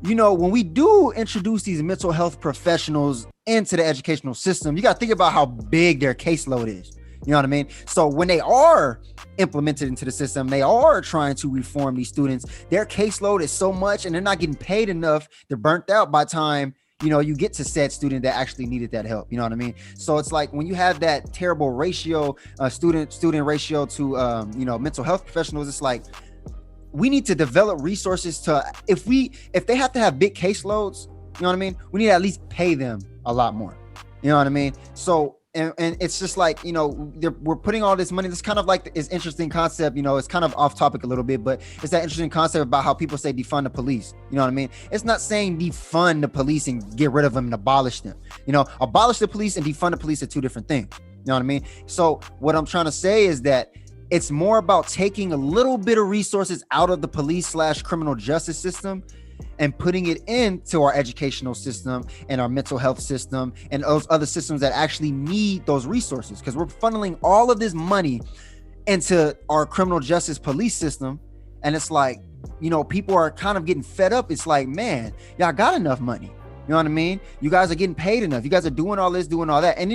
when we do introduce these mental health professionals into the educational system, you got to think about how big their caseload is. You know what I mean? So when they are implemented into the system, they are trying to reform these students, their caseload is so much and they're not getting paid enough. They're burnt out by time you get to said student that actually needed that help. You know what I mean? So it's like when you have that terrible ratio, student ratio to, mental health professionals, it's like, we need to develop resources to, if they have to have big caseloads, you know what I mean? We need to at least pay them a lot more. You know what I mean? So, and it's just like, we're putting all this money. This kind of like is interesting concept, it's kind of off topic a little bit, but it's that interesting concept about how people say defund the police. You know what I mean? It's not saying defund the police and get rid of them and abolish them. Abolish the police and defund the police are two different things. You know what I mean? So what I'm trying to say is that it's more about taking a little bit of resources out of the police/criminal justice system and putting it into our educational system and our mental health system and those other systems that actually need those resources. Because we're funneling all of this money into our criminal justice police system. And it's like, people are kind of getting fed up. It's like, man, y'all got enough money. You know what I mean? You guys are getting paid enough. You guys are doing all this, doing all that. And,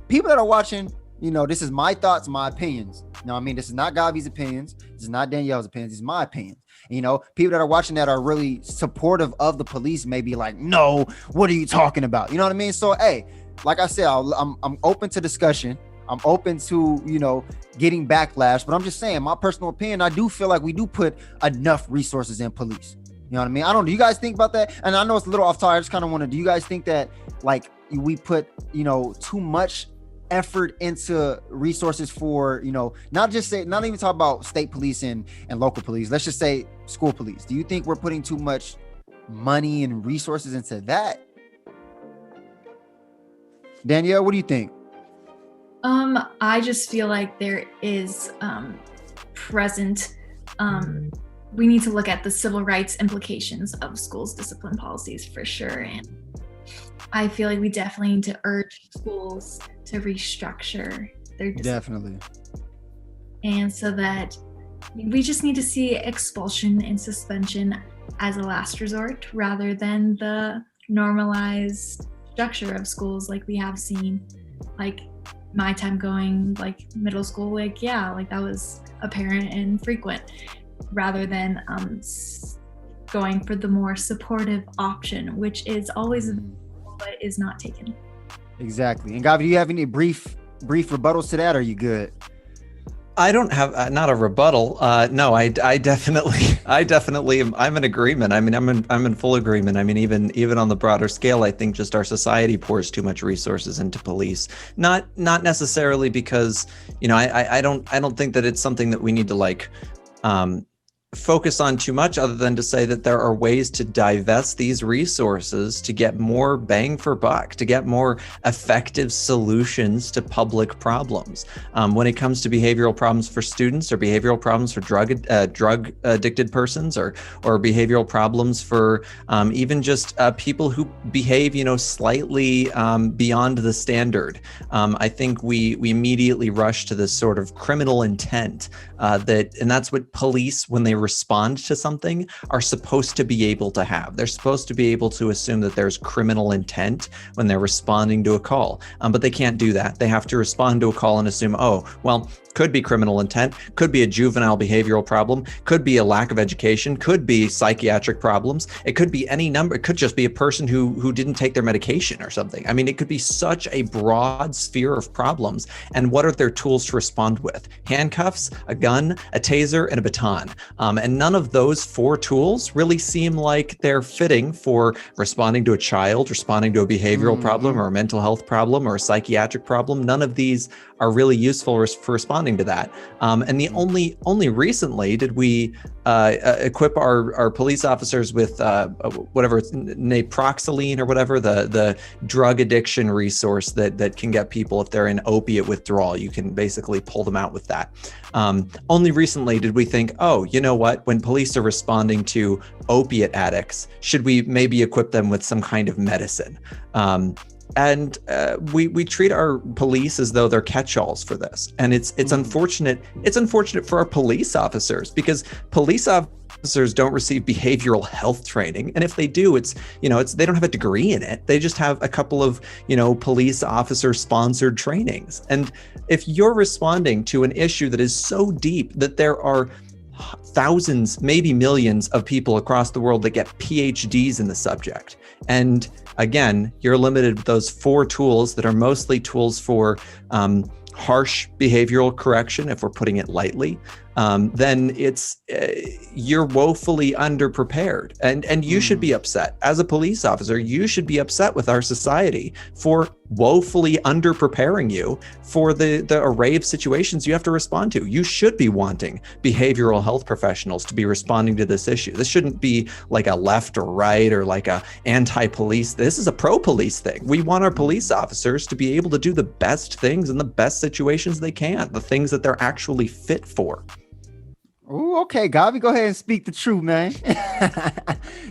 people that are watching, this is my thoughts, my opinions. This is not Gavi's opinions. This is not Danielle's opinions. This is my opinions. People that are watching that are really supportive of the police may be like, no, what are you talking about? You know what I mean? So, hey, like I said, I'm open to discussion. I'm open to, getting backlash, but I'm just saying my personal opinion. I do feel like we do put enough resources in police. You know what I mean? I don't, do you guys think about that? And I know it's a little off topic. I just kind of want to, do you guys think that like we put, too much effort into resources for, not even talk about state police and local police. Let's just say school police. Do you think we're putting too much money and resources into that? Danielle, what do you think? I just feel like there is present we need to look at the civil rights implications of schools' discipline policies for sure. And I feel like we definitely need to urge schools to restructure their discipline. Definitely. And so that we just need to see expulsion and suspension as a last resort rather than the normalized structure of schools like we have seen. Like my time going like middle school, like that was apparent and frequent, rather than going for the more supportive option, which is always available but is not taken. Exactly. And Gavi, do you have any brief rebuttals to that? Or are you good? I don't have not a rebuttal. No, I definitely am. I'm in agreement. I'm in full agreement. Even on the broader scale, I think just our society pours too much resources into police. Not necessarily because, I don't think that it's something that we need to focus on too much, other than to say that there are ways to divest these resources to get more bang for buck, to get more effective solutions to public problems. When it comes to behavioral problems for students, or behavioral problems for drug addicted persons, or behavioral problems for even just people who behave, slightly beyond the standard. I think we immediately rush to this sort of criminal intent, and that's what police, when they respond to something, are supposed to be able to have. They're supposed to be able to assume that there's criminal intent when they're responding to a call, but they can't do that. They have to respond to a call and assume, oh, well, could be criminal intent, could be a juvenile behavioral problem, could be a lack of education, could be psychiatric problems. It could be any number. It could just be a person who didn't take their medication or something. I mean, it could be such a broad sphere of problems. And what are their tools to respond with? Handcuffs, a gun, a taser, and a baton. And none of those 4 tools really seem like they're fitting for responding to a child, responding to a behavioral problem, or a mental health problem, or a psychiatric problem. None of these are really useful for responding to that. And the only recently did we equip our police officers with whatever it's naproxeline or whatever, the drug addiction resource that can get people, if they're in opiate withdrawal, you can basically pull them out with that. Only recently did we think, oh, you know what, when police are responding to opiate addicts, should we maybe equip them with some kind of medicine? And we treat our police as though they're catch-alls for this, and it's unfortunate. It's unfortunate for our police officers, because police officers don't receive behavioral health training, and if they do, they don't have a degree in it. They just have a couple of police officer sponsored trainings. And if you're responding to an issue that is so deep that there are thousands, maybe millions of people across the world that get PhDs in the subject, and again, you're limited with those 4 tools that are mostly tools for harsh behavioral correction, if we're putting it lightly, then you're woefully underprepared. And you should be upset. As a police officer, you should be upset with our society for woefully underpreparing you for the array of situations you have to respond to. You should be wanting behavioral health professionals to be responding to this issue. This shouldn't be like a left or right, or like a anti-police. This is a pro-police thing. We want our police officers to be able to do the best things in the best situations they can, the things that they're actually fit for. Oh, okay, Gavi, go ahead and speak the truth, man.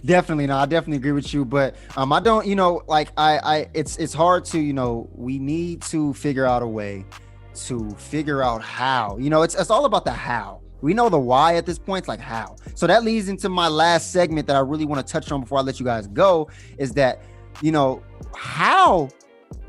Definitely, no, I definitely agree with you, but I don't, it's hard to, we need to figure out a way to figure out how. It's all about the how. We know the why at this point, it's like how. So that leads into my last segment that I really want to touch on before I let you guys go, is that, how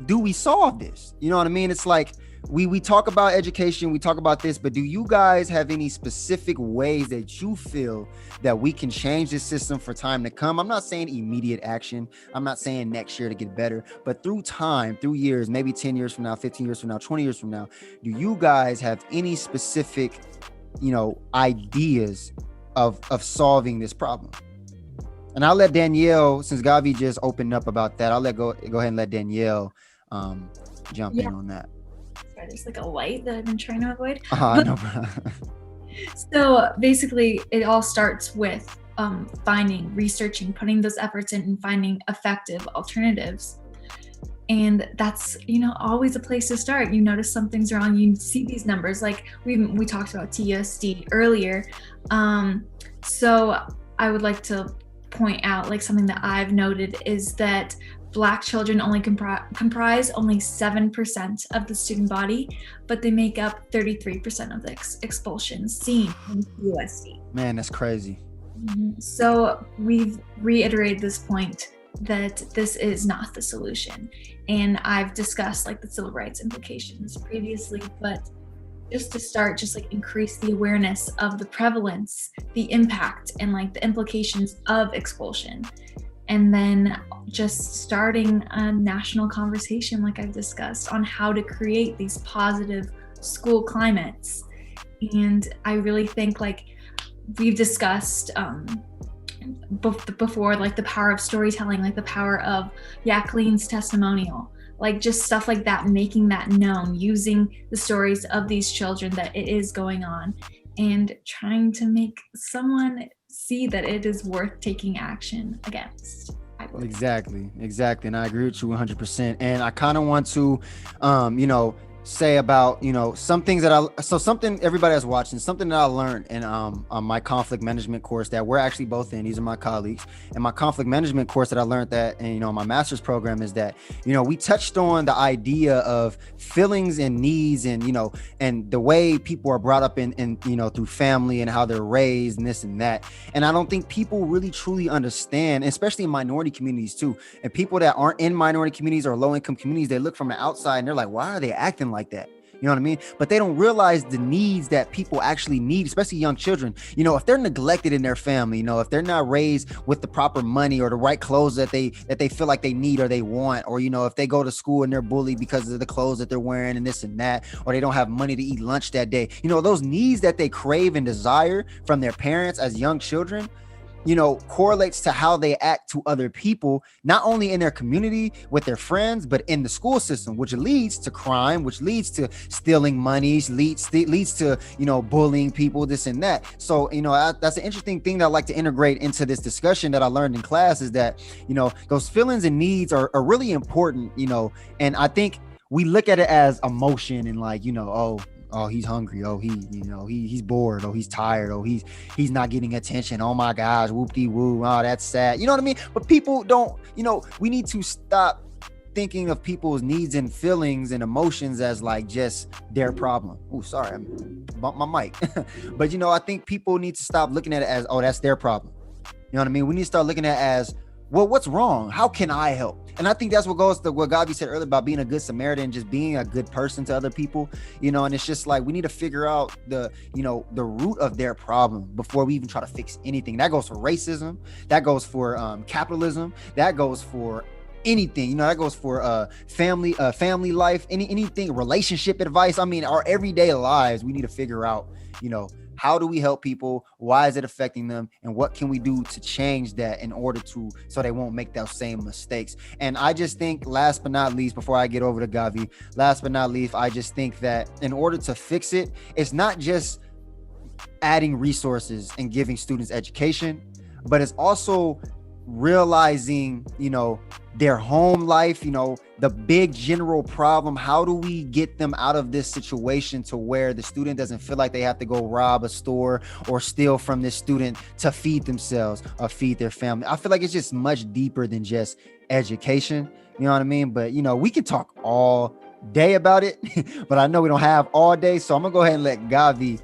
do we solve this? You know what I mean? It's like, we talk about education, we talk about this, but do you guys have any specific ways that you feel that we can change this system for time to come? I'm not saying immediate action. I'm not saying next year to get better, but through time, through years, maybe 10 years from now, 15 years from now, 20 years from now, do you guys have any specific, ideas of solving this problem? And I'll let Danielle, since Gavi just opened up about that, I'll go ahead and let Danielle jump in on that. There's like a light that I've been trying to avoid. No. So basically, it all starts with researching, putting those efforts in, and finding effective alternatives. And that's, always a place to start. You notice something's wrong, you see these numbers, like we talked about TSD earlier. So I would like to point out, like, something that I've noted is that Black children only comprise only 7% of the student body, but they make up 33% of the expulsions seen in USD. Man, that's crazy. So we've reiterated this point that this is not the solution. And I've discussed like the civil rights implications previously, but just to start, increase the awareness of the prevalence, the impact, and like the implications of expulsion. And then just starting a national conversation, like I've discussed, on how to create these positive school climates. And I really think, like we've discussed before, like the power of storytelling, like the power of Jacqueline's testimonial, like just stuff like that, making that known, using the stories of these children that it is going on. and trying to make someone see that it is worth taking action against. Exactly. And I agree with you 100%. And I kind of want to, say about, some things that something everybody that's watching, something that I learned in on my conflict management course that we're actually both in. These are my colleagues. And my conflict management course that I learned that, and, my master's program is that, we touched on the idea of feelings and needs and, and the way people are brought up in through family and how they're raised and this and that. And I don't think people really truly understand, especially in minority communities too. And people that aren't in minority communities or low income communities, they look from the outside and they're like, why are they acting like that? You know what I mean? But they don't realize the needs that people actually need, especially young children. If they're neglected in their family, if they're not raised with the proper money or the right clothes that they feel like they need or they want, or, if they go to school and they're bullied because of the clothes that they're wearing and this and that, or they don't have money to eat lunch that day, those needs that they crave and desire from their parents as young children, correlates to how they act to other people, not only in their community with their friends, but in the school system, which leads to crime, which leads to stealing money, leads to, bullying people, this and that. So, that's an interesting thing that I like to integrate into this discussion that I learned in class is that, those feelings and needs are really important, and I think we look at it as emotion and like, oh, he's hungry. Oh, he's bored. Oh, he's tired. Oh, he's not getting attention. Oh my gosh, whoop-de-woo. Oh, that's sad. You know what I mean? But people don't, we need to stop thinking of people's needs and feelings and emotions as like just their problem. Oh, sorry, I bumped my mic. But, I think people need to stop looking at it as, oh, that's their problem. You know what I mean? We need to start looking at it as, well, what's wrong? How can I help? And I think that's what goes to what Gavi said earlier about being a good Samaritan, just being a good person to other people, and it's just like, we need to figure out the root of their problem before we even try to fix anything. That goes for racism. That goes for capitalism. That goes for anything, that goes for family life, anything, relationship advice. I mean, our everyday lives, we need to figure out, how do we help people? Why is it affecting them? And what can we do to change that in order so they won't make those same mistakes? And I just think, last but not least, before I get over to Gavi, I just think that in order to fix it, it's not just adding resources and giving students education, but it's also realizing, their home life, the big general problem. How do we get them out of this situation to where the student doesn't feel like they have to go rob a store or steal from this student to feed themselves or feed their family? I feel like it's just much deeper than just education. You know what I mean? But, we can talk all day about it, but I know we don't have all day. So I'm gonna go ahead and let Gavi,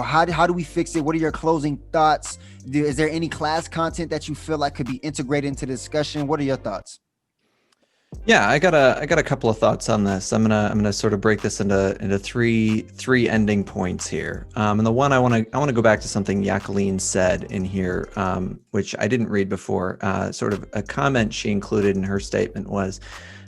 how do we fix it? What are your closing thoughts? Is there any class content that you feel like could be integrated into the discussion? What are your thoughts? Yeah, I got a couple of thoughts on this. I'm gonna sort of break this into three ending points here. And the one I want to go back to something Jacqueline said in here, which I didn't read before. Sort of a comment she included in her statement was,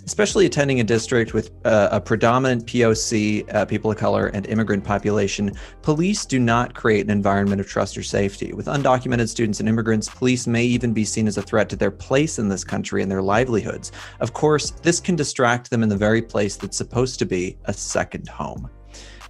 especially attending a district with a predominant POC, people of color, and immigrant population, police do not create an environment of trust or safety. With undocumented students and immigrants, police may even be seen as a threat to their place in this country and their livelihoods. Of course, this can distract them in the very place that's supposed to be a second home.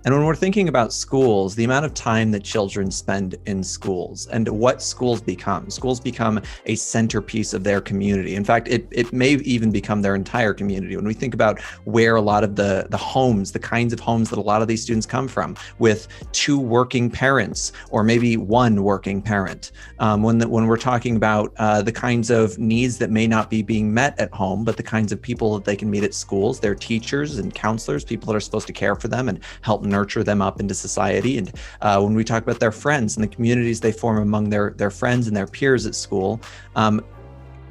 And when we're thinking about schools, the amount of time that children spend in schools and what schools become a centerpiece of their community. In fact, it may even become their entire community. When we think about where a lot of the homes, the kinds of homes that a lot of these students come from, with two working parents or maybe one working parent, when we're talking about the kinds of needs that may not be being met at home, but the kinds of people that they can meet at schools, their teachers and counselors, people that are supposed to care for them and help nurture them up into society. And when we talk about their friends and the communities they form among their friends and their peers at school,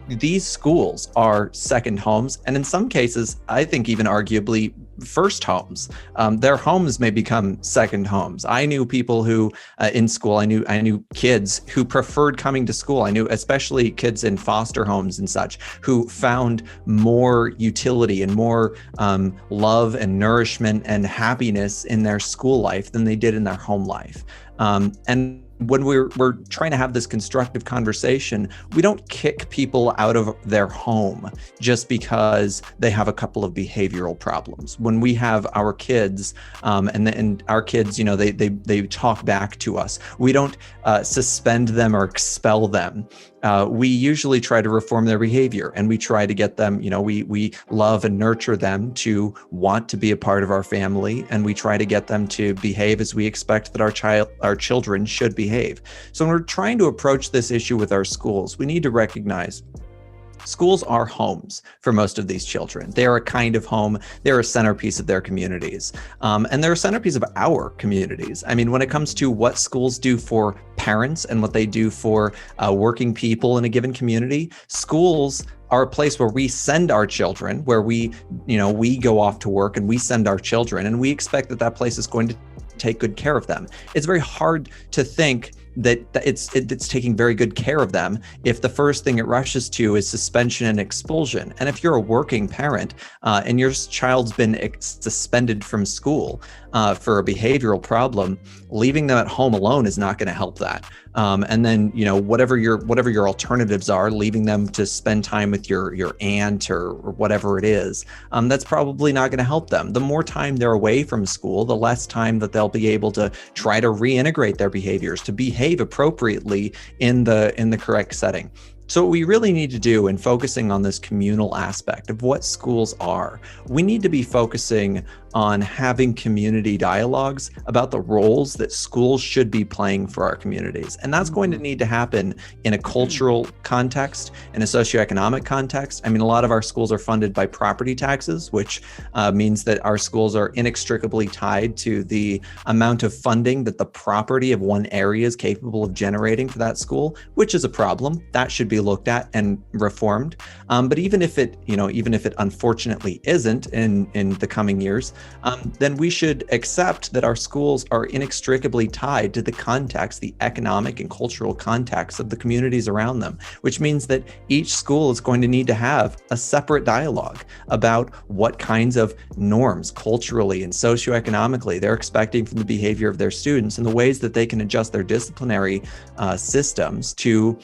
these schools are second homes, and in some cases, I think even arguably first homes. Their homes may become second homes. I knew people who in school, I knew kids who preferred coming to school. I knew especially kids in foster homes and such who found more utility and more love and nourishment and happiness in their school life than they did in their home life. And when we're trying to have this constructive conversation, we don't kick people out of their home just because they have a couple of behavioral problems. When we have our kids, and our kids, they talk back to us, we don't suspend them or expel them. We usually try to reform their behavior, and we try to get them, we love and nurture them to want to be a part of our family, and we try to get them to behave as we expect that our children should behave. So when we're trying to approach this issue with our schools, we need to recognize schools are homes for most of these children. They are a kind of home. They're a centerpiece of their communities. And they're a centerpiece of our communities. I mean, when it comes to what schools do for parents and what they do for working people in a given community, schools are a place where we send our children, where we go off to work and we send our children, and we expect that place is going to take good care of them. It's very hard to think that it's taking very good care of them if the first thing it rushes to is suspension and expulsion. And if you're a working parent and your child's been suspended from school for a behavioral problem, leaving them at home alone is not going to help that. And then whatever your alternatives are, leaving them to spend time with your aunt or whatever it is, that's probably not going to help them. The more time they're away from school, the less time that they'll be able to try to reintegrate their behaviors, to behave appropriately in the correct setting. So what we really need to do in focusing on this communal aspect of what schools are, we need to be focusing on having community dialogues about the roles that schools should be playing for our communities. And that's going to need to happen in a cultural context, in a socioeconomic context. I mean, a lot of our schools are funded by property taxes, which means that our schools are inextricably tied to the amount of funding that the property of one area is capable of generating for that school, which is a problem. That should be looked at and reformed. But even if it unfortunately isn't in the coming years, then we should accept that our schools are inextricably tied to the context, the economic and cultural context of the communities around them, which means that each school is going to need to have a separate dialogue about what kinds of norms culturally and socioeconomically they're expecting from the behavior of their students and the ways that they can adjust their disciplinary systems to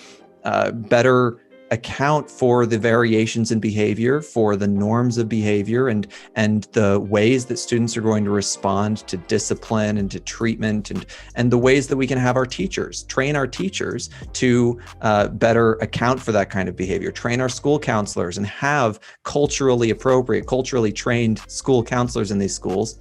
better account for the variations in behavior, for the norms of behavior, and the ways that students are going to respond to discipline and to treatment, and the ways that we can have train our teachers to better account for that kind of behavior, train our school counselors and have culturally appropriate, culturally trained school counselors in these schools,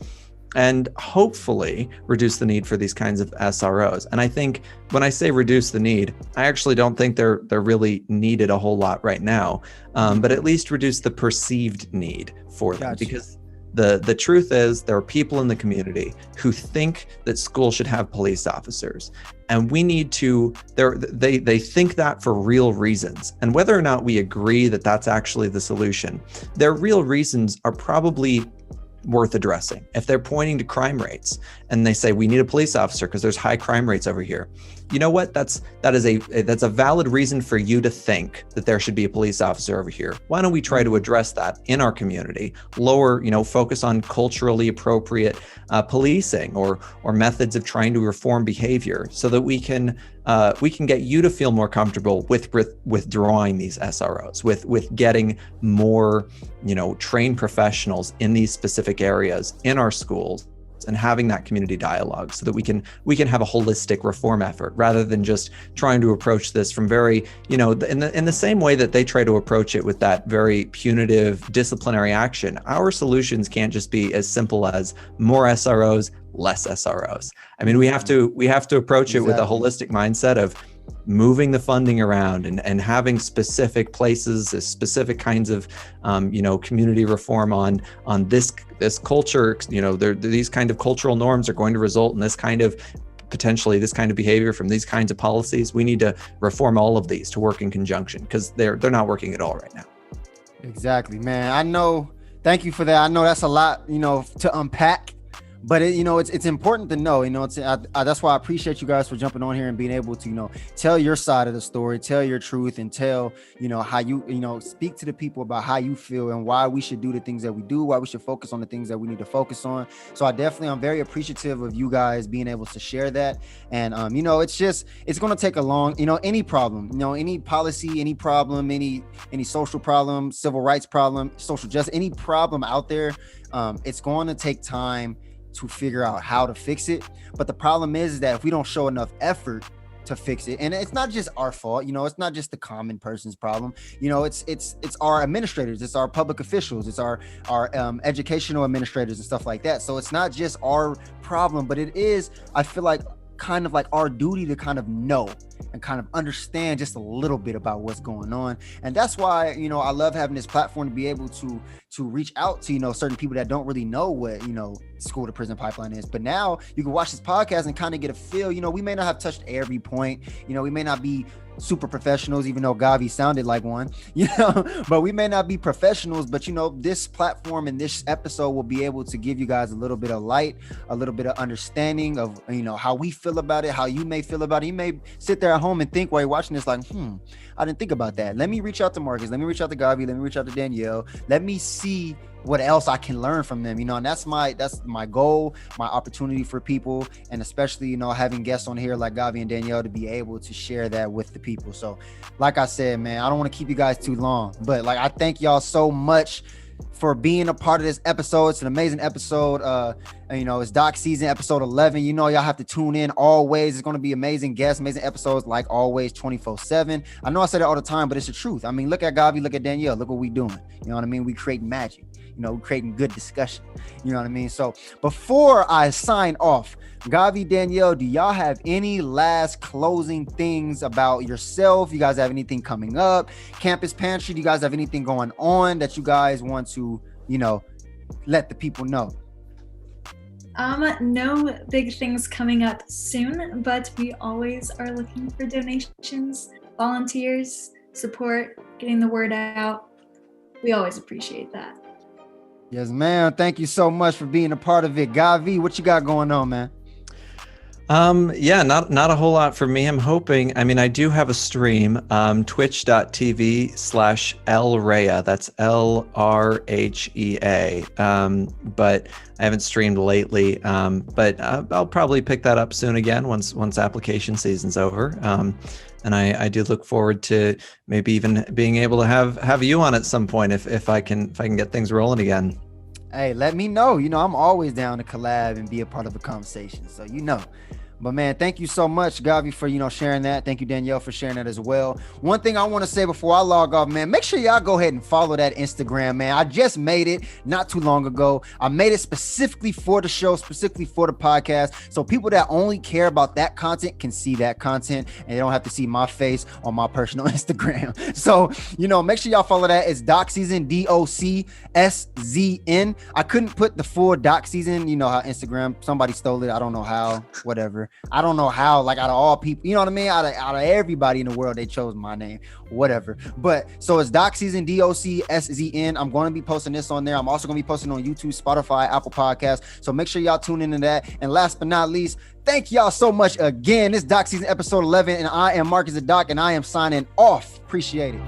and hopefully reduce the need for these kinds of SROs. And I think when I say reduce the need, I actually don't think they're really needed a whole lot right now, but at least reduce the perceived need for them. Gotcha. Because the truth is there are people in the community who think that schools should have police officers. And we need to, they think that for real reasons. And whether or not we agree that that's actually the solution, their real reasons are probably worth addressing. If they're pointing to crime rates and they say we need a police officer because there's high crime rates over here, you know what? That's a valid reason for you to think that there should be a police officer over here. Why don't we try to address that in our community? Focus on culturally appropriate policing or methods of trying to reform behavior so that we can get you to feel more comfortable with withdrawing these SROs, with getting more, trained professionals in these specific areas in our schools, and having that community dialogue so that we can have a holistic reform effort rather than just trying to approach this from very, in the same way that they try to approach it with that very punitive disciplinary action. Our solutions can't just be as simple as more SROs, less SROs. I mean, we have to approach it with a holistic mindset of moving the funding around and having specific places, specific kinds of, community reform on this culture. These kind of cultural norms are going to result in this kind of behavior from these kinds of policies. We need to reform all of these to work in conjunction because they're not working at all right now. Exactly, man. I know. Thank you for that. I know that's a lot, to unpack. But it's important to know, that's why I appreciate you guys for jumping on here and being able to, tell your side of the story, tell your truth, and tell, how you, speak to the people about how you feel and why we should do the things that we do, why we should focus on the things that we need to focus on. So I'm very appreciative of you guys being able to share that. And, it's going to take a long, any problem, any policy, any problem, any social problem, civil rights problem, social justice, any problem out there, it's going to take time to figure out how to fix it. But the problem is that if we don't show enough effort to fix it, and it's not just our fault, it's not just the common person's problem, it's our administrators, it's our public officials, it's our educational administrators and stuff like that. So it's not just our problem, but it is, I feel like, kind of like our duty to kind of know and kind of understand just a little bit about what's going on. And that's why, I love having this platform to be able to reach out to, certain people that don't really know what, school to prison pipeline is. But now you can watch this podcast and kind of get a feel. We may not have touched every point, we may not be super professionals, even though Gavi sounded like one, but we may not be professionals, but this platform and this episode will be able to give you guys a little bit of light, a little bit of understanding of, how we feel about it, how you may feel about it. You may sit there at home and think while you're watching this, like, I didn't think about that. Let me reach out to Marcus. Let me reach out to Gavi. Let me reach out to Danielle. Let me see what else I can learn from them, and that's my goal, my opportunity for people, and especially, having guests on here like Gavi and Danielle to be able to share that with the people. So like I said, man, I don't want to keep you guys too long, but I thank y'all so much for being a part of this episode. It's an amazing episode. It's Docseason episode 11. Y'all have to tune in always. It's going to be amazing guests, amazing episodes, like always, 24/7. I know I say that all the time, but it's the truth. I mean, look at Gavi, look at Danielle, look what we doing. You know what I mean? We create magic. We're creating good discussion. You know what I mean? So before I sign off, Gavi, Danielle, do y'all have any last closing things about yourself? You guys have anything coming up? Campus Pantry, do you guys have anything going on that you guys want to, let the people know? No big things coming up soon, but we always are looking for donations, volunteers, support, getting the word out. We always appreciate that. Yes, ma'am. Thank you so much for being a part of it. Gavi, what you got going on, man? Not a whole lot for me. I'm hoping, I do have a stream, twitch.tv/LRHEA. That's LRHEA. But I haven't streamed lately. But I'll probably pick that up soon again once application season's over. And I do look forward to maybe even being able to have you on at some point if I can get things rolling again. Hey, let me know. I'm always down to collab and be a part of a conversation. So But man, thank you so much, Gavi, for sharing that. Thank you, Danielle, for sharing that as well. One thing I want to say before I log off, man, make sure y'all go ahead and follow that Instagram, man. I just made it not too long ago. I made it specifically for the show, specifically for the podcast, so people that only care about that content can see that content, and they don't have to see my face on my personal Instagram. So make sure y'all follow that. It's Docseason, DOCSZN. I couldn't put the full Docseason. How Instagram, somebody stole it. I don't know how. Whatever. I don't know how, out of all people, you know what I mean? Out of everybody in the world, they chose my name, whatever. But so it's Docseason, DOCSZN. I'm going to be posting this on there. I'm also going to be posting on YouTube, Spotify, Apple Podcasts. So make sure y'all tune into that. And last but not least, thank y'all so much again. This is Docseason episode 11, and I am Marcus the Doc, and I am signing off. Appreciate it.